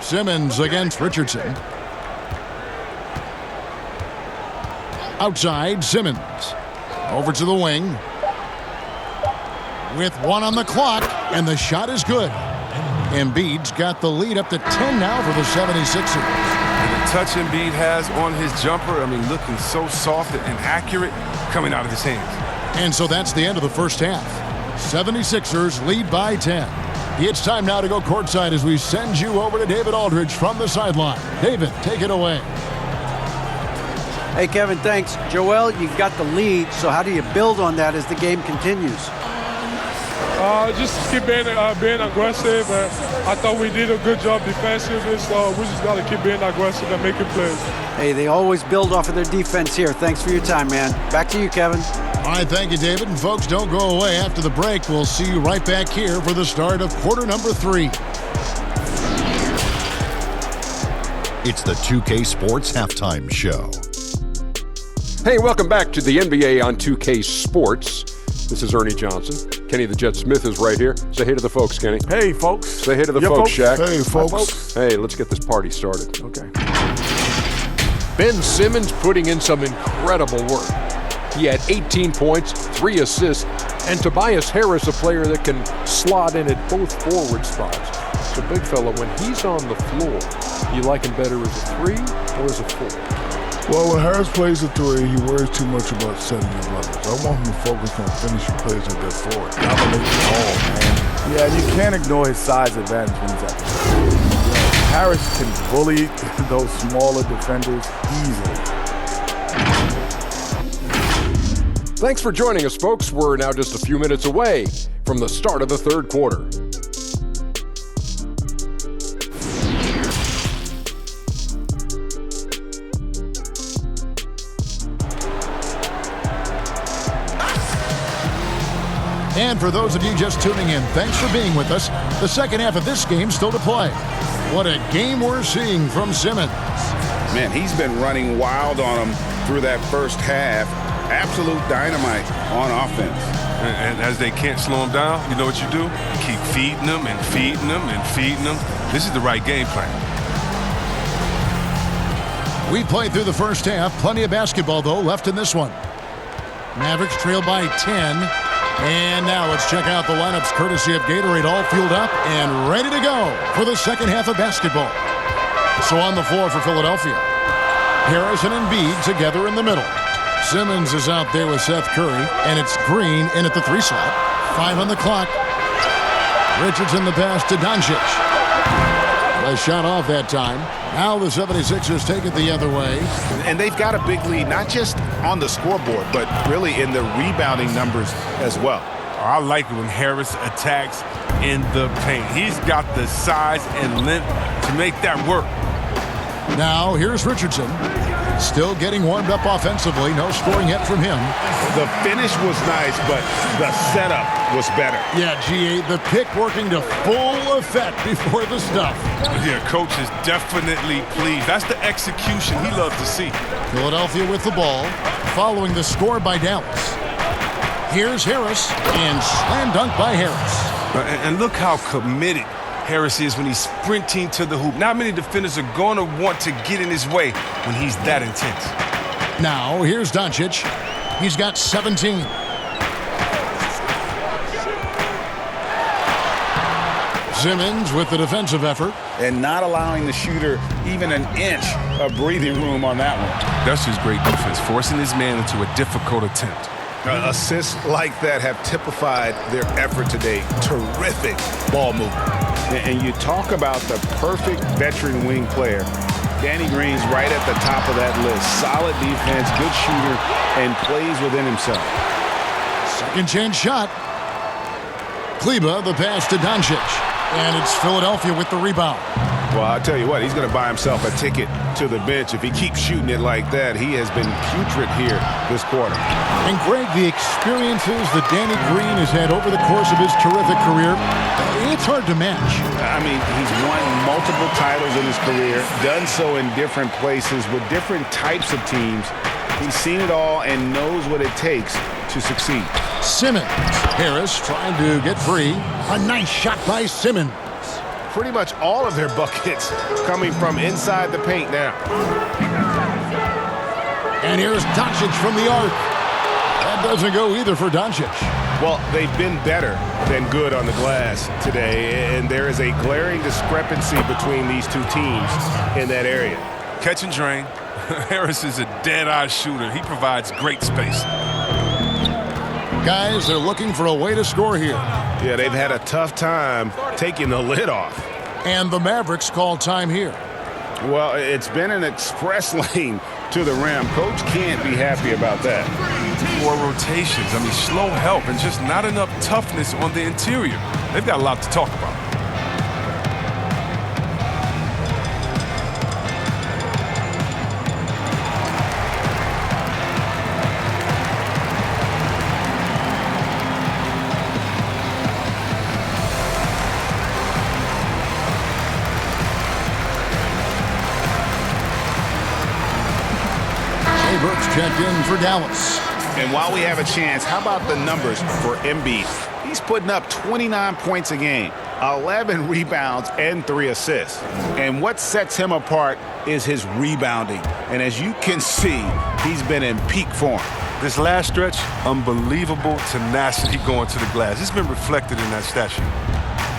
Simmons against Richardson. Outside, Simmons. Over to the wing. With 1 on the clock, and the shot is good. Embiid's got the lead up to 10 now for the 76ers. And the touch Embiid has on his jumper, I mean, looking so soft and accurate coming out of his hands. And so that's the end of the first half. 76ers lead by 10. It's time now to go courtside as we send you over to David Aldridge from the sideline. David, take it away. Hey, Kevin, thanks. Joel, you've got the lead, so how do you build on that as the game continues? Just keep being aggressive. I thought we did a good job defensively, so we just got to keep being aggressive and making plays. Hey, they always build off of their defense here. Thanks for your time, man. Back to you, Kevin. All right, thank you, David. And folks, don't go away. After the break, we'll see you right back here for the start of quarter number 3. It's the 2K Sports Halftime Show. Hey, welcome back to the NBA on 2K Sports. This is Ernie Johnson. Kenny the Jet Smith is right here. Say hey to the folks, Kenny. Hey, folks. Say hey to the folks, Shaq. Hey, folks. Hey, let's get this party started. Okay. Ben Simmons putting in some incredible work. He had 18 points, 3 assists, and Tobias Harris, a player that can slot in at both forward spots. So, big fella, when he's on the floor, you like him better as a 3 or as a 4? Well, when Harris plays a 3, he worries too much about setting his levels. I want him to focus on finishing plays at that 4. Dominate the ball, man. Yeah, you can't ignore his size advantage when he's at the 4. Harris can bully those smaller defenders easily. Thanks for joining us, folks. We're now just a few minutes away from the start of the third quarter. And for those of you just tuning in, thanks for being with us. The second half of this game still to play. What a game we're seeing from Simmons. Man, he's been running wild on him through that first half. Absolute dynamite on offense. And as they can't slow him down, you know what you do? You keep feeding them and feeding them and feeding them. This is the right game plan. We played through the first half. Plenty of basketball, though, left in this one. Mavericks trail by 10. And now let's check out the lineups courtesy of Gatorade, all fueled up and ready to go for the second half of basketball. So on the floor for Philadelphia, Harris and Embiid together in the middle. Simmons is out there with Seth Curry, and it's Green in at the 3 slot. 5 on the clock. Richardson the pass to Doncic. A shot off that time. Now the 76ers take it the other way. And they've got a big lead, not just on the scoreboard, but really in the rebounding numbers as well. I like it when Harris attacks in the paint. He's got the size and length to make that work. Now here's Richardson. Still getting warmed up offensively. No scoring yet from him. The finish was nice, but the setup was better. Yeah, G8, the pick working to full effect before the stuff. Yeah, coach is definitely pleased. That's the execution he loves to see. Philadelphia with the ball, following the score by Dallas. Here's Harris, and slam dunk by Harris. And look how committed Harris is when he's sprinting to the hoop. Not many defenders are going to want to get in his way when he's that intense. Now, here's Doncic. He's got 17. Simmons with the defensive effort. And not allowing the shooter even an inch of breathing room on that one. That's just great defense, forcing his man into a difficult attempt. Assists like that have typified their effort today. Terrific ball movement. And you talk about the perfect veteran wing player. Danny Green's right at the top of that list. Solid defense, good shooter, and plays within himself. Second chance shot. Kleba, the pass to Doncic. And it's Philadelphia with the rebound. Well, I'll tell you what, he's going to buy himself a ticket to the bench. If he keeps shooting it like that, he has been putrid here this quarter. And Greg, the experiences that Danny Green has had over the course of his terrific career, it's hard to match. I mean, he's won multiple titles in his career, done so in different places with different types of teams. He's seen it all and knows what it takes to succeed. Simmons. Harris trying to get free. A nice shot by Simmons. Pretty much all of their buckets coming from inside the paint now. And here's Doncic from the arc. That doesn't go either for Doncic. Well, they've been better than good on the glass today, and there is a glaring discrepancy between these two teams in that area. Catch and drain. Harris is a dead-eye shooter. He provides great space. Guys, they're looking for a way to score here. Yeah, they've had a tough time taking the lid off. And the Mavericks call time here. Well, it's been an express lane to the rim. Coach can't be happy about that. 4 rotations. I mean, slow help and just not enough toughness on the interior. They've got a lot to talk about. Brooks checked in for Dallas. And while we have a chance, how about the numbers for Embiid? He's putting up 29 points a game, 11 rebounds, and 3 assists. And what sets him apart is his rebounding. And as you can see, he's been in peak form. This last stretch, unbelievable tenacity going to the glass. It's been reflected in that stat sheet.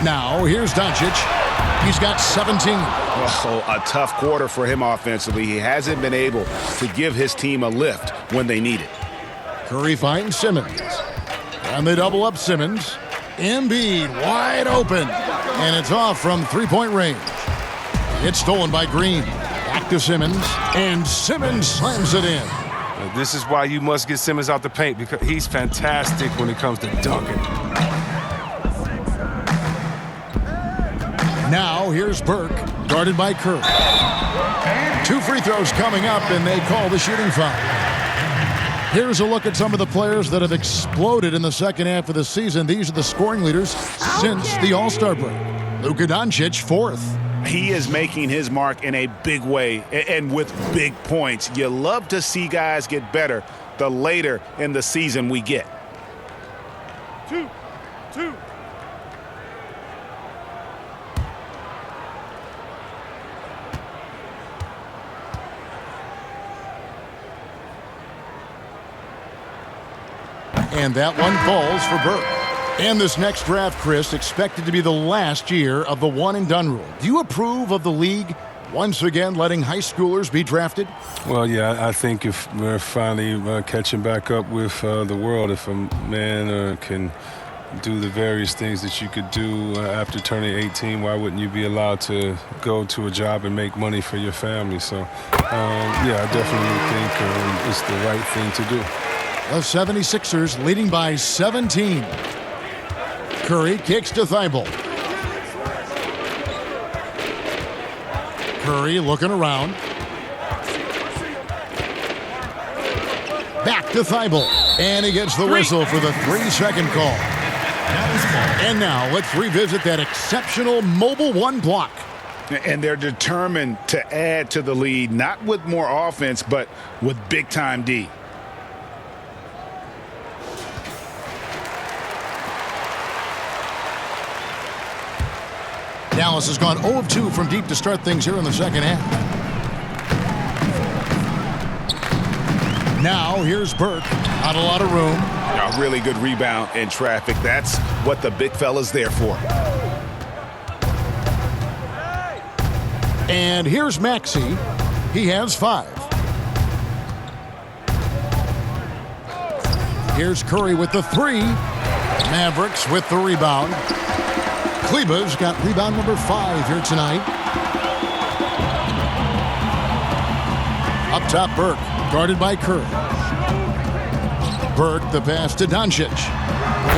Now, here's Doncic. He's got 17. Oh, a tough quarter for him offensively. He hasn't been able to give his team a lift when they need it. Curry finds Simmons. And they double up Simmons. Embiid wide open. And it's off from three-point range. It's stolen by Green. Back to Simmons. And Simmons slams it in. This is why you must get Simmons out the paint, because he's fantastic when it comes to dunking. Now here's Burke, guarded by Curry. 2 free throws coming up, and they call the shooting foul. Here's a look at some of the players that have exploded in the second half of the season. These are the scoring leaders since the All-Star break. Luka Doncic, 4th. He is making his mark in a big way and with big points. You love to see guys get better the later in the season we get. 2. And that one falls for Burke. And this next draft, Chris, expected to be the last year of the one-and-done rule. Do you approve of the league once again letting high schoolers be drafted? Well, yeah, I think if we're finally catching back up with the world, if a man can do the various things that you could do after turning 18. Why wouldn't you be allowed to go to a job and make money for your family? So, yeah, I definitely think it's the right thing to do. The 76ers leading by 17. Curry kicks to Thibault. Curry looking around. Back to Thibault. And he gets the whistle for the 3-second call. And now let's revisit that exceptional mobile one block. And they're determined to add to the lead, not with more offense, but with big-time D. Dallas has gone 0 of 2 from deep to start things here in the second half. Now here's Burke. Not a lot of room. A really good rebound in traffic. That's what the big fella's there for. And here's Maxey. He has 5. Here's Curry with the 3. Mavericks with the rebound. Kleba's got rebound number 5 here tonight. Up top, Burke, guarded by Curry. Burke, the pass to Doncic.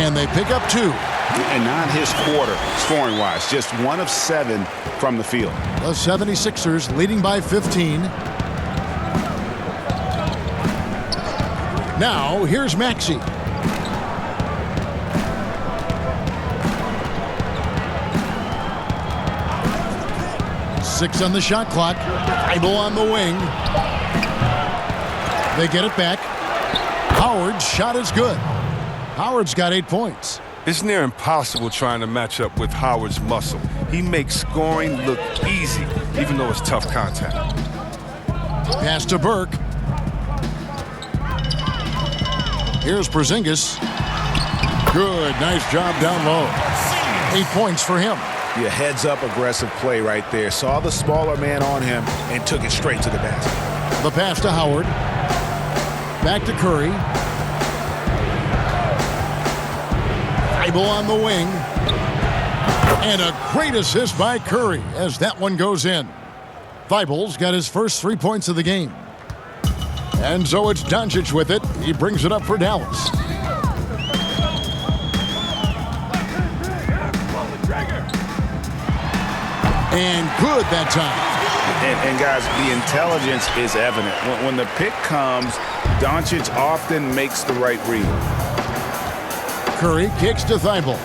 And they pick up 2. And not his quarter, scoring-wise. Just 1 of 7 from the field. The 76ers leading by 15. Now, here's Maxey. Six on the shot clock. Thibault on the wing. They get it back. Howard's shot is good. Howard's got 8 points. It's near impossible trying to match up with Howard's muscle. He makes scoring look easy, even though it's tough contact. Pass to Burke. Here's Porzingis. Good, nice job down low. 8 points for him. Yeah, heads-up aggressive play right there. Saw the smaller man on him and took it straight to the basket. The pass to Howard. Back to Curry. Thibault on the wing. And a great assist by Curry as that one goes in. Thibault's got his first 3 points of the game. And so it's Doncic with it. He brings it up for Dallas. And good that time. And guys, the intelligence is evident. When the pick comes, Doncic often makes the right read. Curry kicks to Thibault.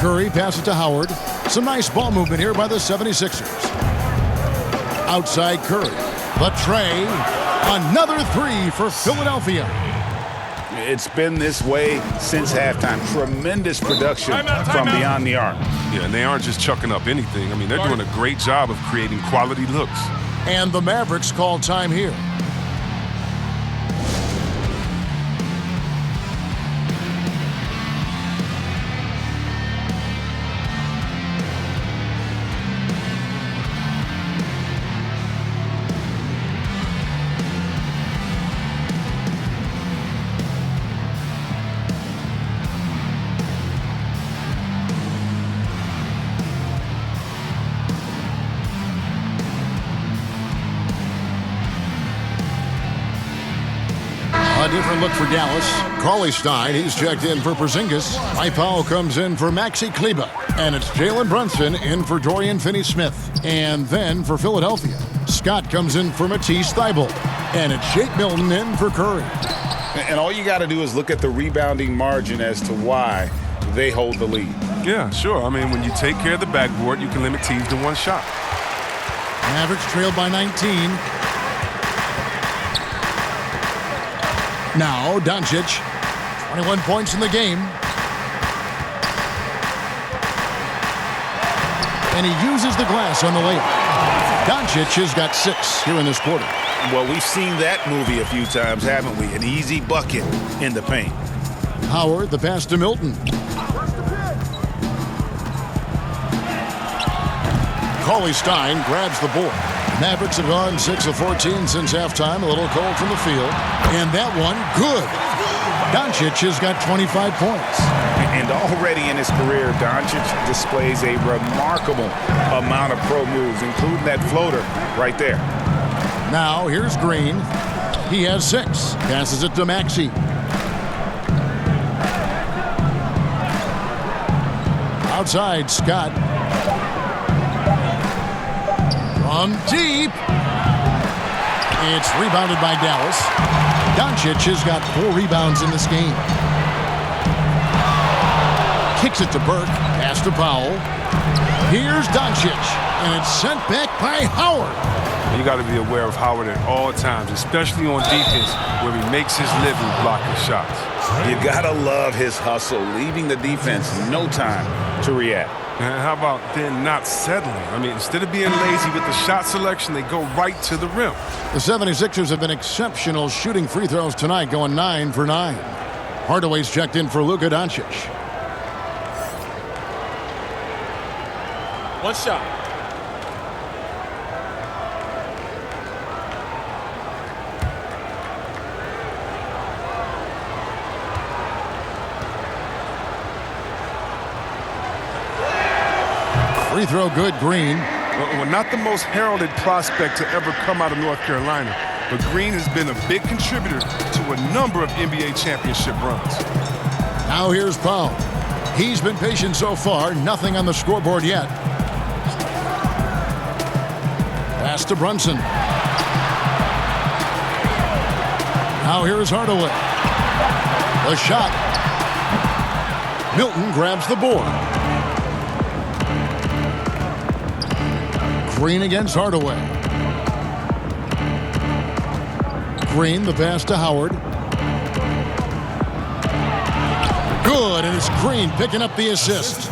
Curry passes to Howard. Some nice ball movement here by the 76ers. Outside Curry. The tray. Another 3 for Philadelphia. It's been this way since halftime. Tremendous production from beyond the arc. Yeah, and they aren't just chucking up anything. I mean, they're doing a great job of creating quality looks. And the Mavericks call time here. A different look for Dallas. Cauley-Stein, he's checked in for Porzingis. Mike Powell comes in for Maxi Kleber. And it's Jalen Brunson in for Dorian Finney-Smith. And then for Philadelphia, Scott comes in for Matisse Thybulle. And it's Shake Milton in for Curry. And all you got to do is look at the rebounding margin as to why they hold the lead. Yeah, sure. I mean, when you take care of the backboard, you can limit teams to 1 shot. Mavericks trailed by 19. Now, Doncic, 21 points in the game. And he uses the glass on the layup. Doncic has got 6 here in this quarter. Well, we've seen that movie a few times, haven't we? An easy bucket in the paint. Howard, the pass to Milton. Cauley-Stein grabs the board. Mavericks have gone 6 of 14 since halftime. A little cold from the field. And that one, good. Doncic has got 25 points. And already in his career, Doncic displays a remarkable amount of pro moves, including that floater right there. Now here's Green. He has 6. Passes it to Maxey. Outside, Scott. From deep. It's rebounded by Dallas. Doncic has got 4 rebounds in this game. Kicks it to Burke. Pass to Powell. Here's Doncic. And it's sent back by Howard. You got to be aware of Howard at all times, especially on defense, where he makes his living blocking shots. You got to love his hustle, leaving the defense no time to react. And how about then not settling? I mean, instead of being lazy with the shot selection, they go right to the rim. The 76ers have been exceptional shooting free throws tonight, going 9 for 9. Hardaway's checked in for Luka Doncic. One shot. Free throw good, Green. Well, not the most heralded prospect to ever come out of North Carolina, but Green has been a big contributor to a number of NBA championship runs. Now here's Powell. He's been patient so far, nothing on the scoreboard yet. Pass to Brunson. Now here's Hardaway. The shot. Milton grabs the board. Green against Hardaway. Green, the pass to Howard. Good, and it's Green picking up the assist.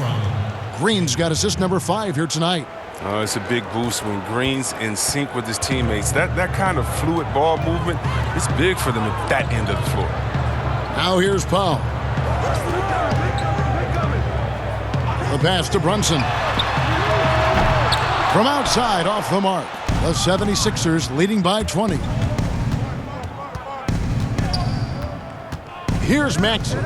Green's got assist number 5 here tonight. Oh, it's a big boost when Green's in sync with his teammates. That kind of fluid ball movement is big for them at that end of the floor. Now here's Powell. The pass to Brunson. From outside, off the mark. The 76ers leading by 20. Here's Maxey.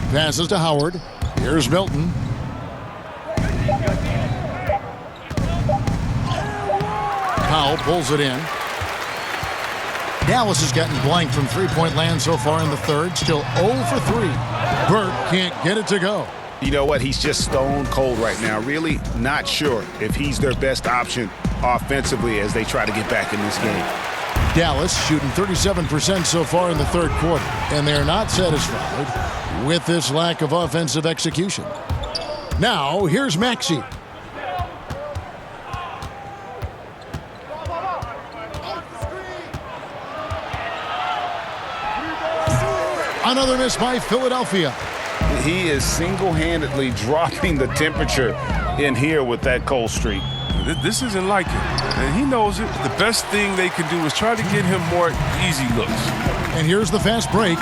Passes to Howard. Here's Milton. Powell pulls it in. Dallas has gotten blanked from three-point land so far in the third. Still 0 for 3. Burke can't get it to go. You know what? He's just stone cold right now. Really not sure if he's their best option offensively as they try to get back in this game. Dallas shooting 37% so far in the third quarter, and they're not satisfied with this lack of offensive execution. Now, here's Maxey. Another miss by Philadelphia. He is single-handedly dropping the temperature in here with that cold streak. This isn't like it, and he knows it. The best thing they can do is try to get him more easy looks. And here's the fast break.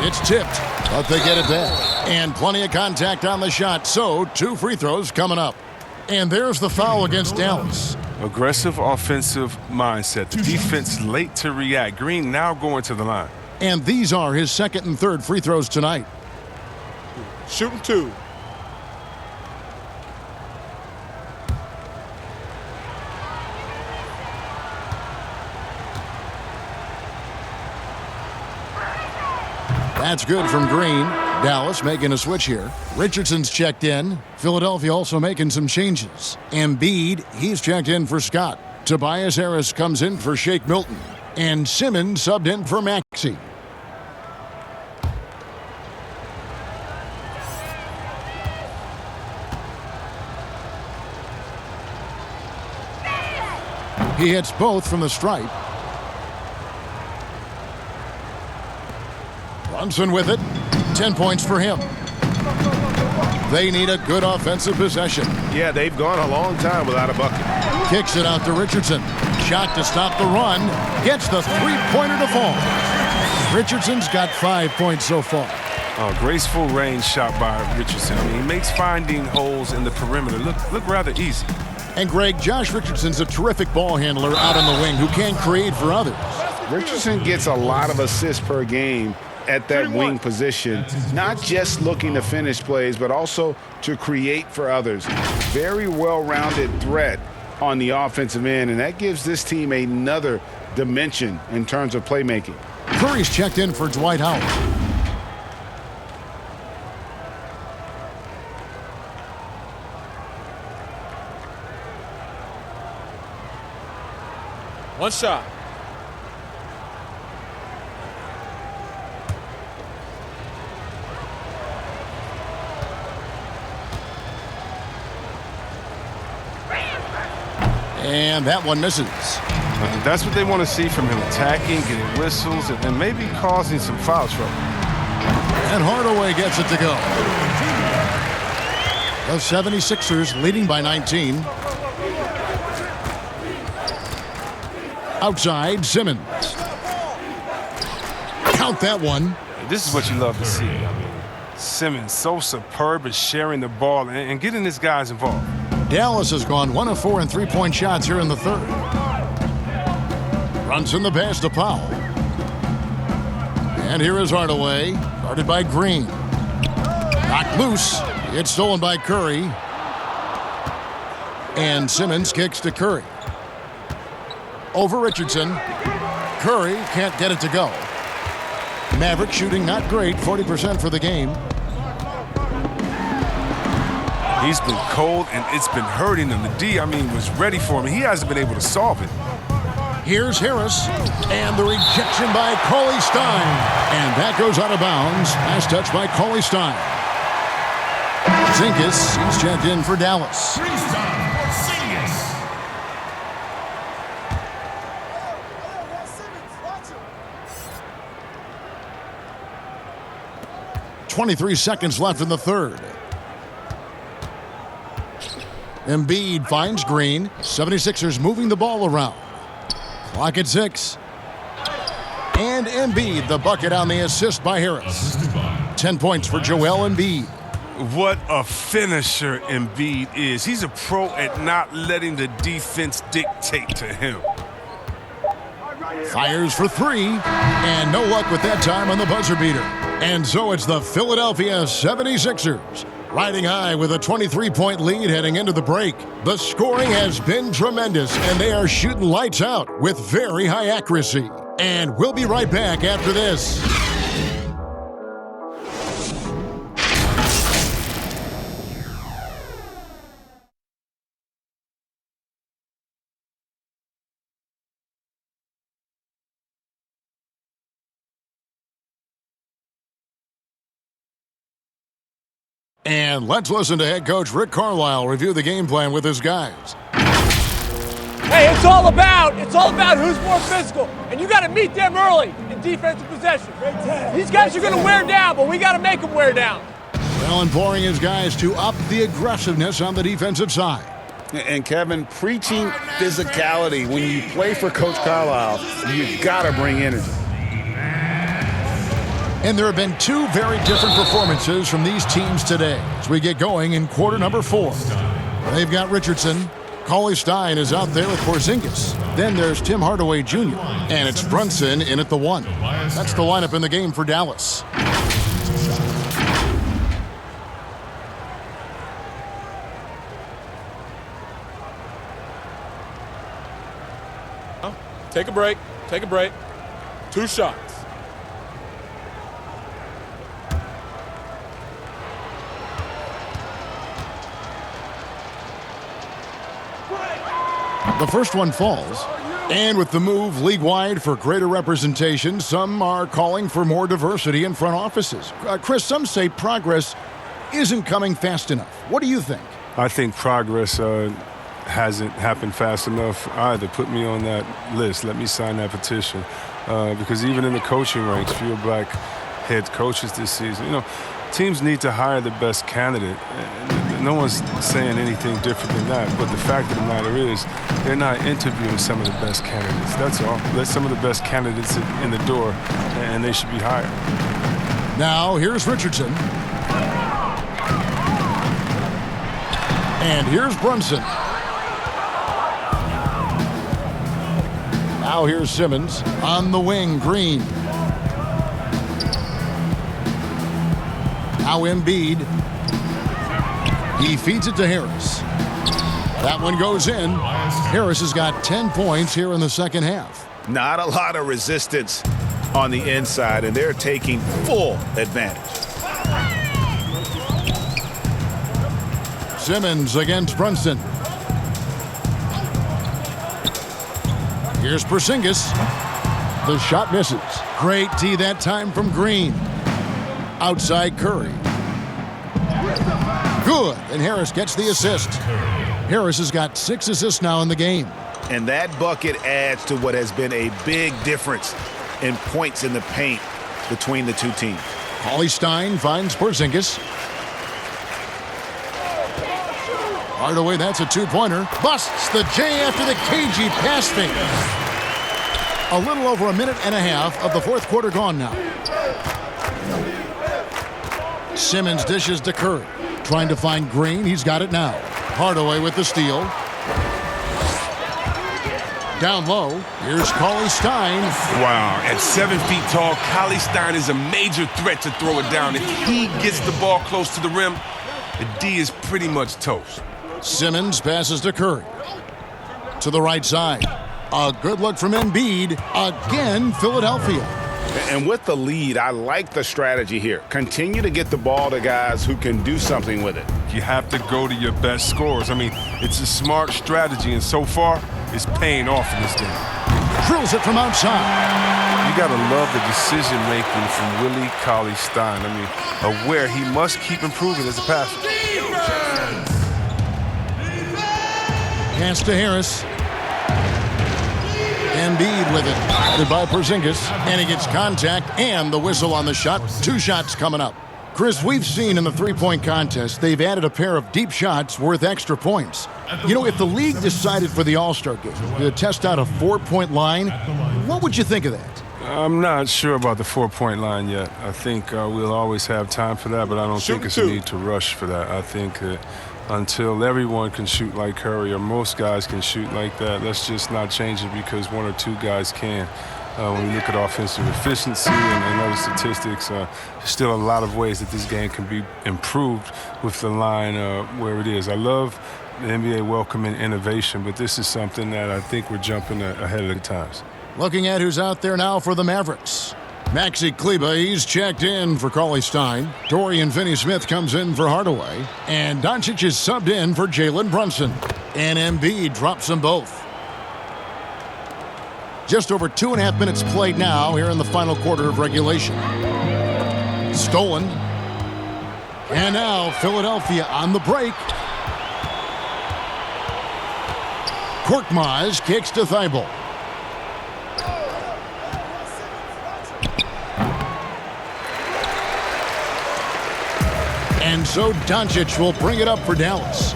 It's tipped, but they get it back. And plenty of contact on the shot, so 2 free throws coming up. And there's the foul against Dallas. Aggressive offensive mindset. The defense late to react. Green now going to the line. And these are his second and third free throws tonight. Shooting 2. That's good from Green. Dallas making a switch here. Richardson's checked in. Philadelphia also making some changes. Embiid, he's checked in for Scott. Tobias Harris comes in for Shake Milton. And Simmons subbed in for Maxey. He hits both from the stripe. Brunson with it. 10 points for him. They need a good offensive possession. Yeah, they've gone a long time without a bucket. Kicks it out to Richardson. Shot to stop the run. Gets the three-pointer to fall. Richardson's got 5 points so far. Graceful range shot by Richardson. I mean, he makes finding holes in the perimeter look rather easy. And Greg, Josh Richardson's a terrific ball handler out on the wing who can create for others. Richardson gets a lot of assists per game at that wing position, not just looking to finish plays, but also to create for others. Very well-rounded threat on the offensive end, and that gives this team another dimension in terms of playmaking. Curry's checked in for Dwight Howard. One shot. And that one misses. That's what they want to see from him, attacking, getting whistles, and maybe causing some foul trouble. And Hardaway gets it to go. The 76ers leading by 19. Outside, Simmons. Count that one. This is what you love to see. I mean, Simmons so superb at sharing the ball and getting his guys involved. Dallas has gone 1 of 4 in three-point shots here in the third. Brunson the pass to Powell. And here is Hardaway, guarded by Green. Knocked loose. It's stolen by Curry. And Simmons kicks to Curry. Over Richardson. Curry can't get it to go. Mavericks shooting not great, 40% for the game. He's been cold, and it's been hurting him. The D, was ready for him. He hasn't been able to solve it. Here's Harris, and the rejection by Cauley Stein. And that goes out of bounds. Last touch by Cauley Stein. Zinkas, he's checked in for Dallas. 23 seconds left in the third. Embiid finds Green. 76ers moving the ball around. Clock at 6. And Embiid, the bucket on the assist by Harris. 10 points for Joel Embiid. What a finisher Embiid is. He's a pro at not letting the defense dictate to him. Fires for 3, and no luck with that time on the buzzer beater. And so it's the Philadelphia 76ers riding high with a 23-point lead heading into the break. The scoring has been tremendous, and they are shooting lights out with very high accuracy. And we'll be right back after this. And let's listen to head coach Rick Carlisle review the game plan with his guys. Hey, it's all about who's more physical, and you got to meet them early in defensive possession. These guys are going to wear down, but we got to make them wear down. Well, imploring his guys to up the aggressiveness on the defensive side. And Kevin, preaching physicality. When you play for Coach Carlisle, you got to bring energy. And there have been two very different performances from these teams today as we get going in quarter number 4. They've got Richardson. Cauley Stein is out there with Porzingis. Then there's Tim Hardaway Jr. And it's Brunson in at the 1. That's the lineup in the game for Dallas. Take a break. Take a break. 2 shots. The first one falls. And with the move league-wide for greater representation, some are calling for more diversity in front offices. Chris, some say progress isn't coming fast enough. What do you think? I think progress hasn't happened fast enough either. Put me on that list. Let me sign that petition. Because even in the coaching ranks, fewer black head coaches this season. Teams need to hire the best candidate. No one's saying anything different than that. But the fact of the matter is, they're not interviewing some of the best candidates. That's all. Let some of the best candidates in the door, and they should be hired. Now here's Richardson. And here's Brunson. Now here's Simmons. On the wing, Green. Now Embiid. He feeds it to Harris. That one goes in. Harris has got 10 points here in the second half. Not a lot of resistance on the inside, and they're taking full advantage. Simmons against Brunson. Here's Porzingis. The shot misses. Great D that time from Green. Outside Curry. Good, and Harris gets the assist. Harris has got 6 assists now in the game. And that bucket adds to what has been a big difference in points in the paint between the two teams. Stein finds Porzingis. Hardaway, that's a two-pointer. Busts the J after the cagey pass fake. A little over a minute and a half of the fourth quarter gone now. Simmons dishes to Curry. Trying to find Green. He's got it now. Hardaway with the steal. Down low. Here's Stein. Wow. At 7 feet tall, Stein is a major threat to throw it down. If he gets the ball close to the rim, the D is pretty much toast. Simmons passes to Curry. To the right side. A good look from Embiid. Again, Philadelphia. And with the lead, I like the strategy here. Continue to get the ball to guys who can do something with it. You have to go to your best scorers. I mean, it's a smart strategy, and so far, it's paying off in this game. Drills it from outside. You got to love the decision-making from Willie Cauley-Stein. I mean, aware he must keep improving as a passer. Pass to Harris. Embiid with it. Guarded by Porzingis. And he gets contact and the whistle on the shot. 2 shots coming up. Chris, we've seen in the three-point contest, they've added a pair of deep shots worth extra points. You know, if the league decided for the All-Star game to test out a 4-point line, what would you think of that? I'm not sure about the 4-point line yet. I think we'll always have time for that, but I don't think it's a need to rush for that. I think that until everyone can shoot like Curry or most guys can shoot like that, let's just not change it because 1 or 2 guys can. When we look at offensive efficiency and other statistics, there's still a lot of ways that this game can be improved with the line where it is. I love the NBA welcoming innovation, but this is something that I think we're jumping ahead of the times. Looking at who's out there now for the Mavericks. Maxi Kleber, he's checked in for Cauley-Stein. Dorian Finney-Smith comes in for Hardaway. And Doncic is subbed in for Jalen Brunson. And Embiid drops them both. Just over 2.5 minutes played now here in the final quarter of regulation. Stolen. And now Philadelphia on the break. Korkmaz kicks to Thibault. And so Doncic will bring it up for Dallas.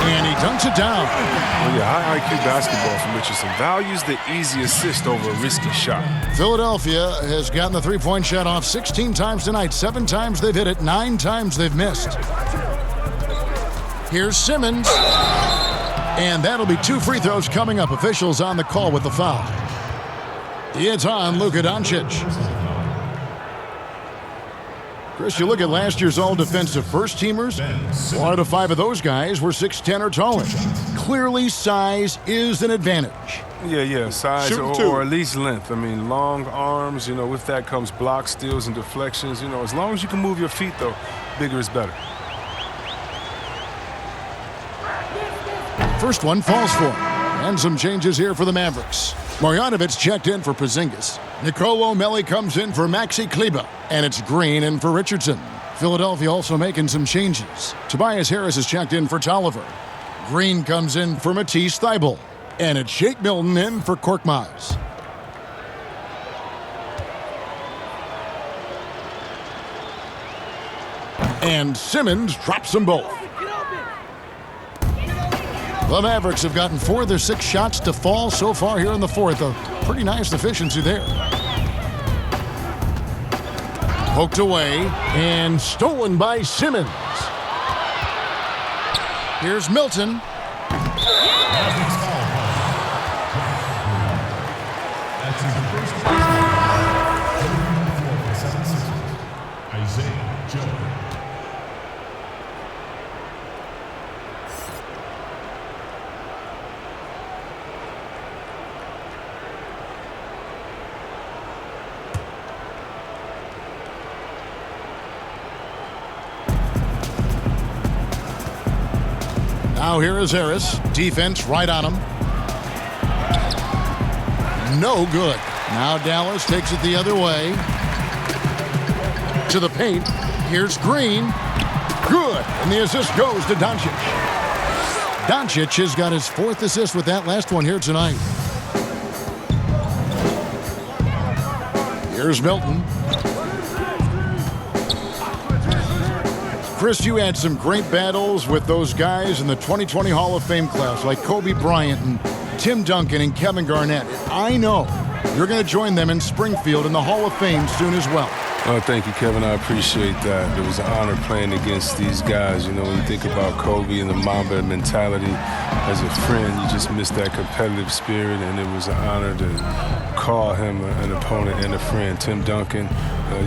And he dunks it down. Well, yeah, high IQ basketball from Richardson. Values the easy assist over a risky shot. Philadelphia has gotten the three-point shot off 16 times tonight. 7 times they've hit it. 9 times they've missed. Here's Simmons. And that'll be 2 free throws coming up. Officials on the call with the foul. It's on Luka Doncic. Chris, you look at last year's all-defensive first-teamers, 4 out of 5 of those guys were 6'10 or taller. Clearly, size is an advantage. Yeah, size or at least length. I mean, long arms, you know, with that comes block steals and deflections. You know, as long as you can move your feet, though, bigger is better. First one falls for him. And some changes here for the Mavericks. Marjanovic checked in for Porzingis. Nicolo Melli comes in for Maxi Kleber. And it's Green in for Richardson. Philadelphia also making some changes. Tobias Harris is checked in for Tolliver. Green comes in for Matisse Thybulle. And it's Shake Milton in for Korkmaz. And Simmons drops them both. The Mavericks have gotten 4 of their 6 shots to fall so far here in the fourth. A pretty nice efficiency there. Poked away and stolen by Simmons. Here's Milton. Now here is Harris. Defense right on him. No good. Now Dallas takes it the other way. To the paint. Here's Green. Good. And the assist goes to Doncic. Doncic has got his 4th assist with that last one here tonight. Here's Milton. Chris, you had some great battles with those guys in the 2020 Hall of Fame class, like Kobe Bryant and Tim Duncan and Kevin Garnett. I know you're going to join them in Springfield in the Hall of Fame soon as well. Oh, thank you, Kevin. I appreciate that. It was an honor playing against these guys. You know, when you think about Kobe and the Mamba mentality, as a friend, you just miss that competitive spirit, and it was an honor to call him an opponent and a friend. Tim Duncan,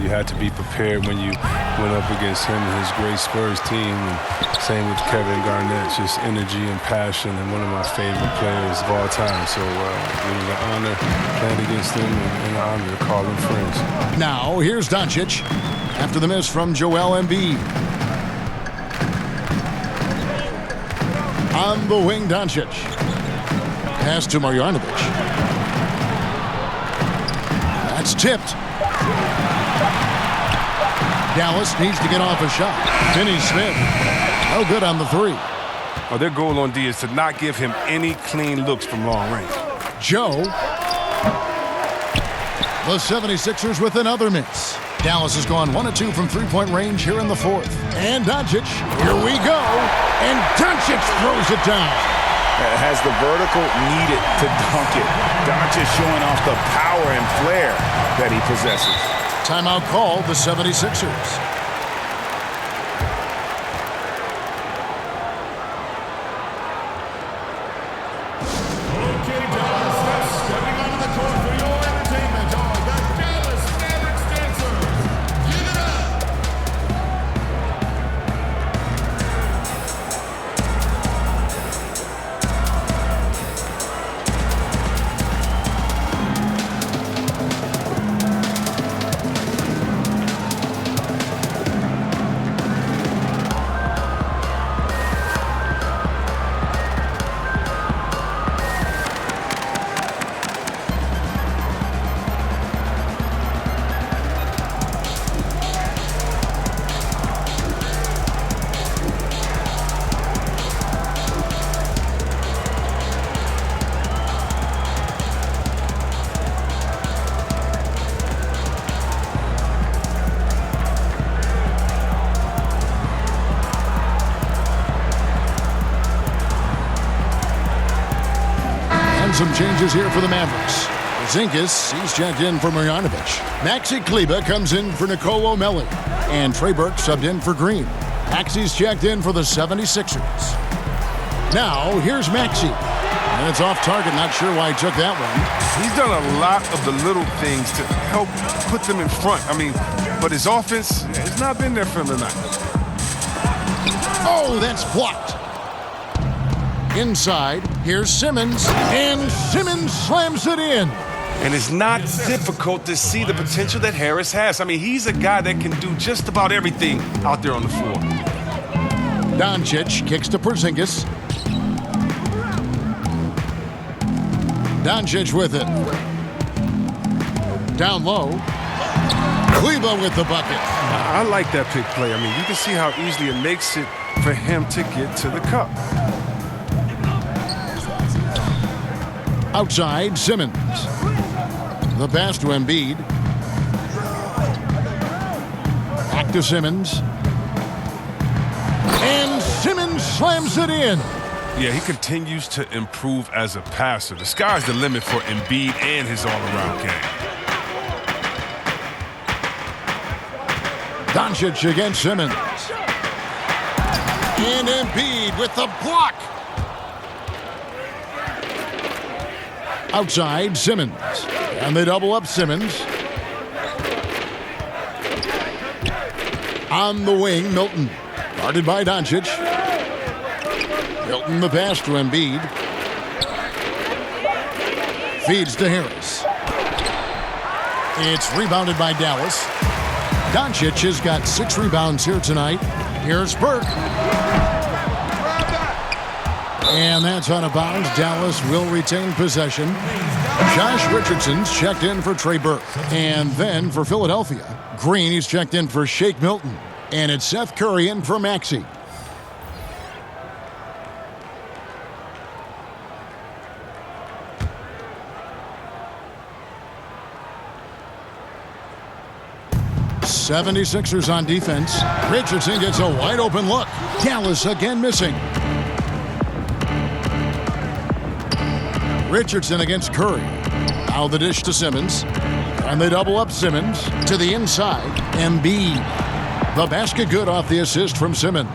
you had to be prepared when you went up against him and his great Spurs team. And same with Kevin Garnett, just energy and passion, and one of my favorite players of all time. So it was an honor playing against them and an honor to call them friends. Now, here's Doncic after the miss from Joel Embiid. On the wing, Doncic. Pass to Marjanovic. That's tipped. Dallas needs to get off a shot. Finney-Smith. No good on the 3. Oh, their goal on D is to not give him any clean looks from long range. Joe. The 76ers with another miss. Dallas has gone 1 of 2 from three-point range here in the 4th. And Doncic, here we go. And Doncic throws it down. Has the vertical needed to dunk it. Doncic showing off the power and flair that he possesses. Timeout called the 76ers. Some changes here for the Mavericks. Zinkas, he's checked in for Marjanovic. Maxi Kleber comes in for Nicolo Melli. And Trey Burke subbed in for Green. Maxi's checked in for the 76ers. Now, here's Maxi. And it's off target, not sure why he took that one. He's done a lot of the little things to help put them in front. I mean, but his offense has not been there for him tonight. Oh, that's blocked. Inside, here's Simmons, and Simmons slams it in. And it's not difficult to see the potential that Harris has. I mean, he's a guy that can do just about everything out there on the floor. Doncic kicks to Porzingis. Doncic with it. Down low. Kleber with the bucket. I like that pick play. I mean, you can see how easily it makes it for him to get to the cup. Outside, Simmons. The pass to Embiid. Back to Simmons. And Simmons slams it in. Yeah, he continues to improve as a passer. The sky's the limit for Embiid and his all-around game. Doncic against Simmons. And Embiid with the block. Outside, Simmons. And they double up Simmons. On the wing, Milton. Guarded by Doncic. Milton the pass to Embiid. Feeds to Harris. It's rebounded by Dallas. Doncic has got 6 rebounds here tonight. Here's Burke. And that's out of bounds. Dallas will retain possession. Josh Richardson's checked in for Trey Burke. And then for Philadelphia, Green, he's checked in for Shake Milton. And it's Seth Curry in for Maxey. '76ers on defense. Richardson gets a wide open look. Dallas again missing. Richardson against Curry. Now the dish to Simmons. And they double up Simmons to the inside. Embiid. The basket good off the assist from Simmons.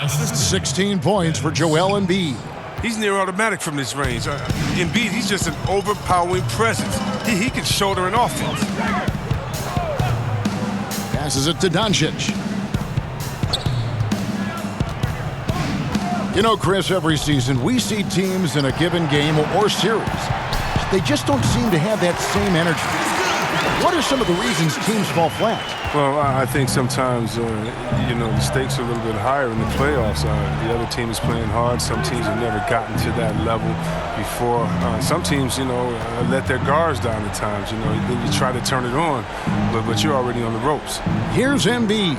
16 points for Joel Embiid. He's near automatic from this range. Embiid, he's just an overpowering presence. He can shoulder an offense. Passes it to Doncic. You know, Chris, every season we see teams in a given game or series. They just don't seem to have that same energy. What are some of the reasons teams fall flat? Well, I think sometimes, the stakes are a little bit higher in the playoffs. The other team is playing hard. Some teams have never gotten to that level before. Some teams, let their guards down at times. You try to turn it on, but you're already on the ropes. Here's Embiid,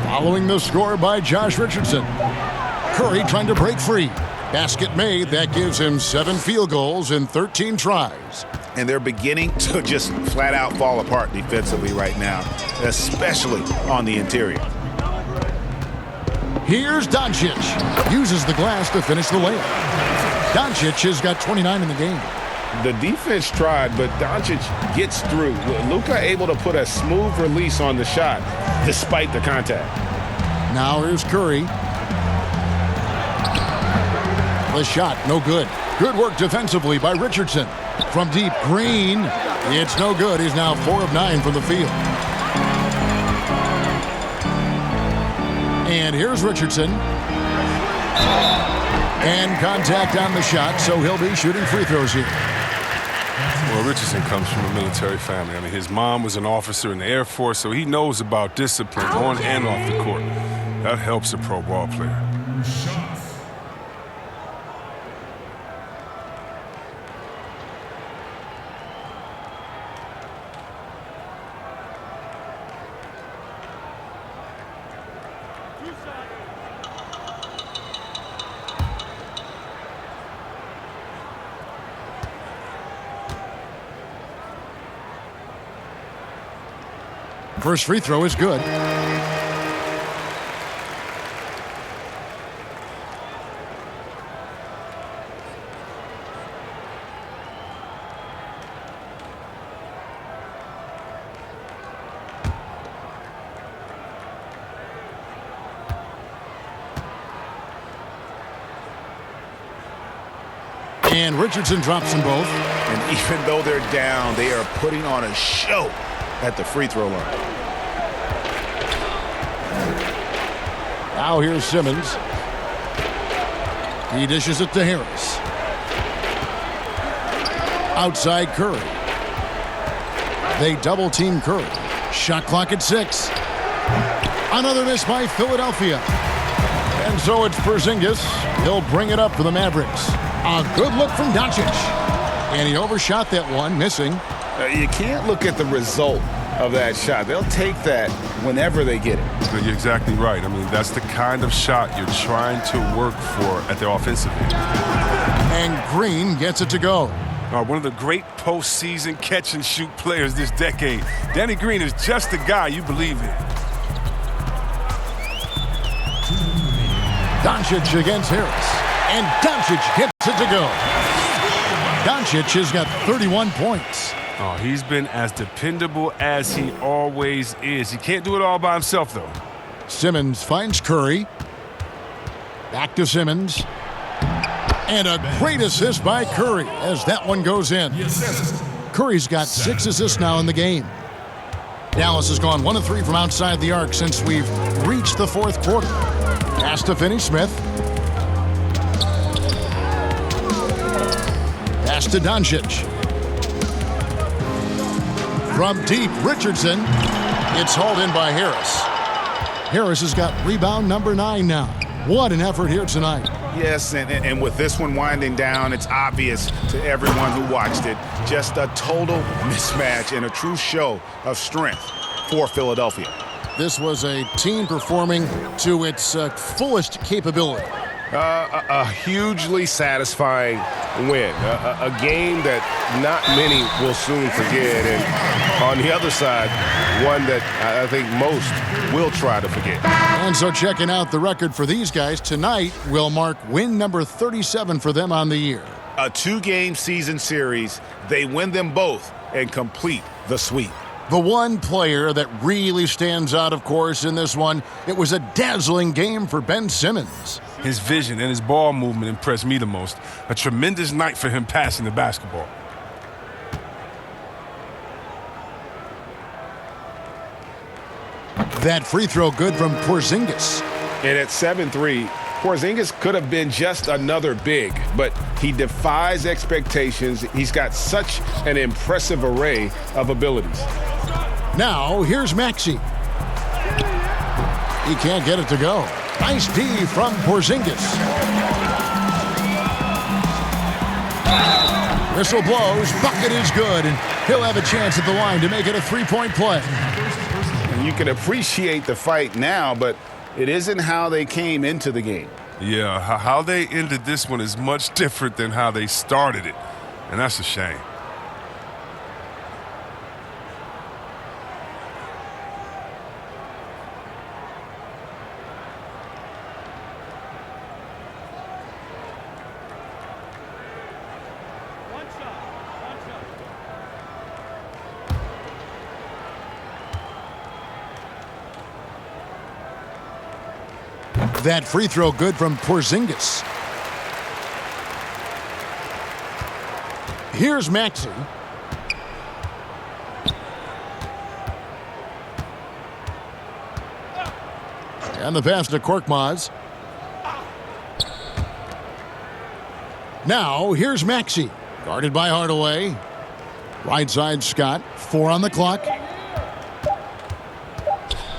following the score by Josh Richardson. Curry trying to break free. Basket made. That gives him 7 field goals in 13 tries. And they're beginning to just flat out fall apart defensively right now, especially on the interior. Here's Doncic. Uses the glass to finish the layup. Doncic has got 29 in the game. The defense tried, but Doncic gets through. Luka able to put a smooth release on the shot despite the contact. Now here's Curry. The shot, no good. Good work defensively by Richardson. From deep, Green. It's no good. He's now 4 of 9 from the field. And here's Richardson. And contact on the shot, so he'll be shooting free throws here. Well, Richardson comes from a military family. I mean, his mom was an officer in the Air Force, so he knows about discipline on and off the court. That helps a pro ball player. First free throw is good. And Richardson drops them both. And even though they're down, they are putting on a show at the free throw line. Now here's Simmons. He dishes it to Harris. Outside Curry. They double team Curry. Shot clock at 6. Another miss by Philadelphia. And so it's Porzingis. He'll bring it up for the Mavericks. A good look from Doncic. And he overshot that one, missing. You can't look at the result of that shot. They'll take that whenever they get it. You're exactly right. I mean, that's the kind of shot you're trying to work for at the offensive end. And Green gets it to go. One of the great postseason catch-and-shoot players this decade. Danny Green is just the guy you believe in. Doncic against Harris. And Doncic gets it to go. Doncic has got 31 points. Oh, he's been as dependable as he always is. He can't do it all by himself, though. Simmons finds Curry. Back to Simmons. And a great assist by Curry as that one goes in. Curry's got 6 assists now in the game. Dallas has gone 1 of 3 from outside the arc since we've reached the fourth quarter. Pass to Finney-Smith. Pass to Doncic. From deep, Richardson. It's hauled in by Harris. Harris has got rebound number 9 now. What an effort here tonight. Yes, and with this one winding down, it's obvious to everyone who watched it. Just a total mismatch and a true show of strength for Philadelphia. This was a team performing to its fullest capability. A hugely satisfying win. A game that not many will soon forget. And on the other side, one that I think most will try to forget. And so checking out the record for these guys, tonight will mark win number 37 for them on the year. A 2-game season series. They win them both and complete the sweep. The one player that really stands out, of course, in this one, it was a dazzling game for Ben Simmons. His vision and his ball movement impressed me the most. A tremendous night for him passing the basketball. That free throw good from Porzingis. And at 7-3, Porzingis could have been just another big, but he defies expectations. He's got such an impressive array of abilities. Now, here's Maxey. He can't get it to go. Nice D from Porzingis. Whistle blows, bucket is good, and he'll have a chance at the line to make it a 3-point play. And you can appreciate the fight now, but it isn't how they came into the game. Yeah, how they ended this one is much different than how they started it, and that's a shame. That free throw good from Porzingis. Here's Maxey. And the pass to Korkmaz. Now here's Maxey. Guarded by Hardaway. Right side Scott. 4 on the clock.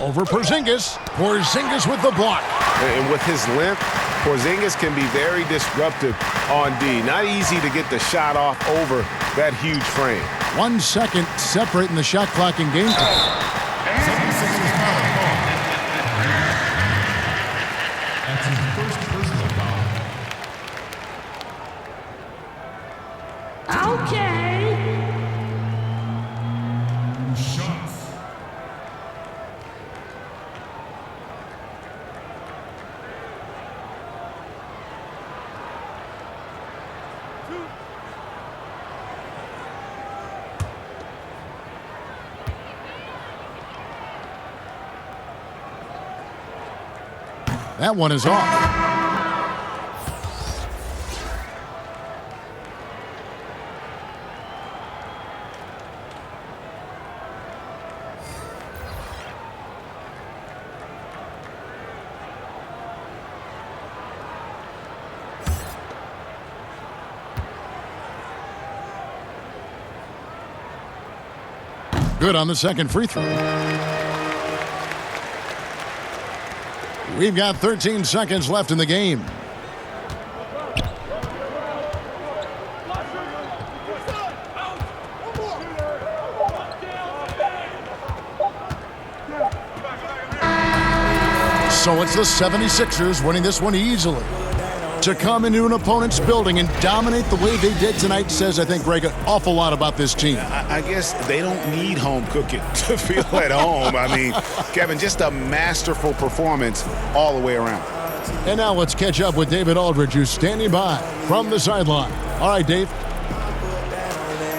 Over Porzingis. Porzingis with the block. And with his length, Porzingis can be very disruptive on D. Not easy to get the shot off over that huge frame. 1 second separating the shot clock and game time. That's his first personal foul. Okay. Shots. That one is off. Good on the second free throw. We've got 13 seconds left in the game. So it's the 76ers winning this one easily. To come into an opponent's building and dominate the way they did tonight says, I think, Greg, an awful lot about this team. I guess they don't need home cooking to feel at home. I mean, Kevin, just a masterful performance all the way around. And now let's catch up with David Aldridge, who's standing by from the sideline. All right, Dave.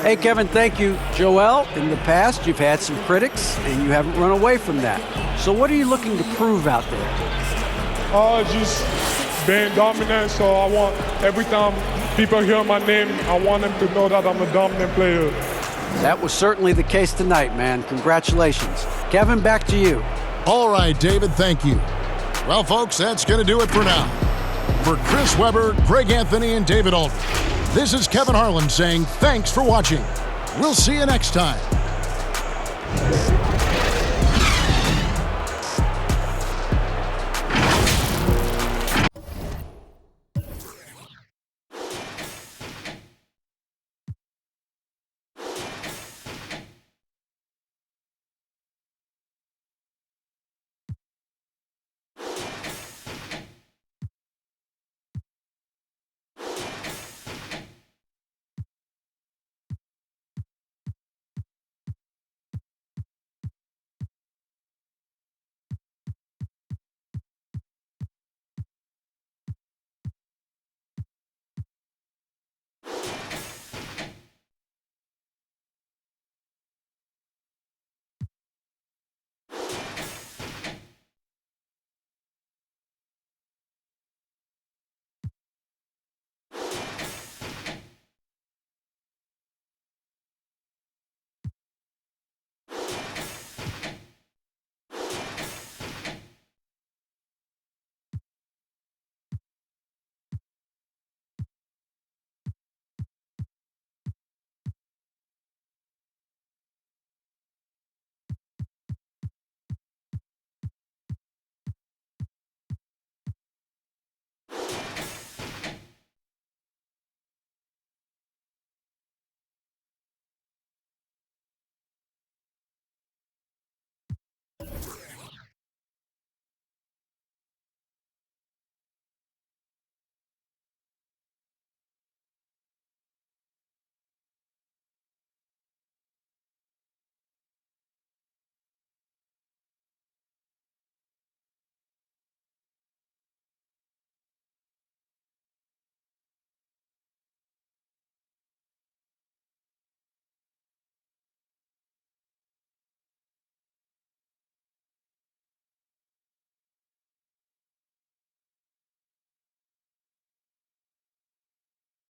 Hey, Kevin, thank you. Joel, in the past, you've had some critics, and you haven't run away from that. So what are you looking to prove out there? Just being dominant, so I want, every time people hear my name, I want them to know that I'm a dominant player. That was certainly the case tonight, man. Congratulations. Kevin, back to you. All right, David, thank you. Well, folks, that's going to do it for now. For Chris Webber, Greg Anthony, and David Aldridge, this is Kevin Harlan saying thanks for watching. We'll see you next time.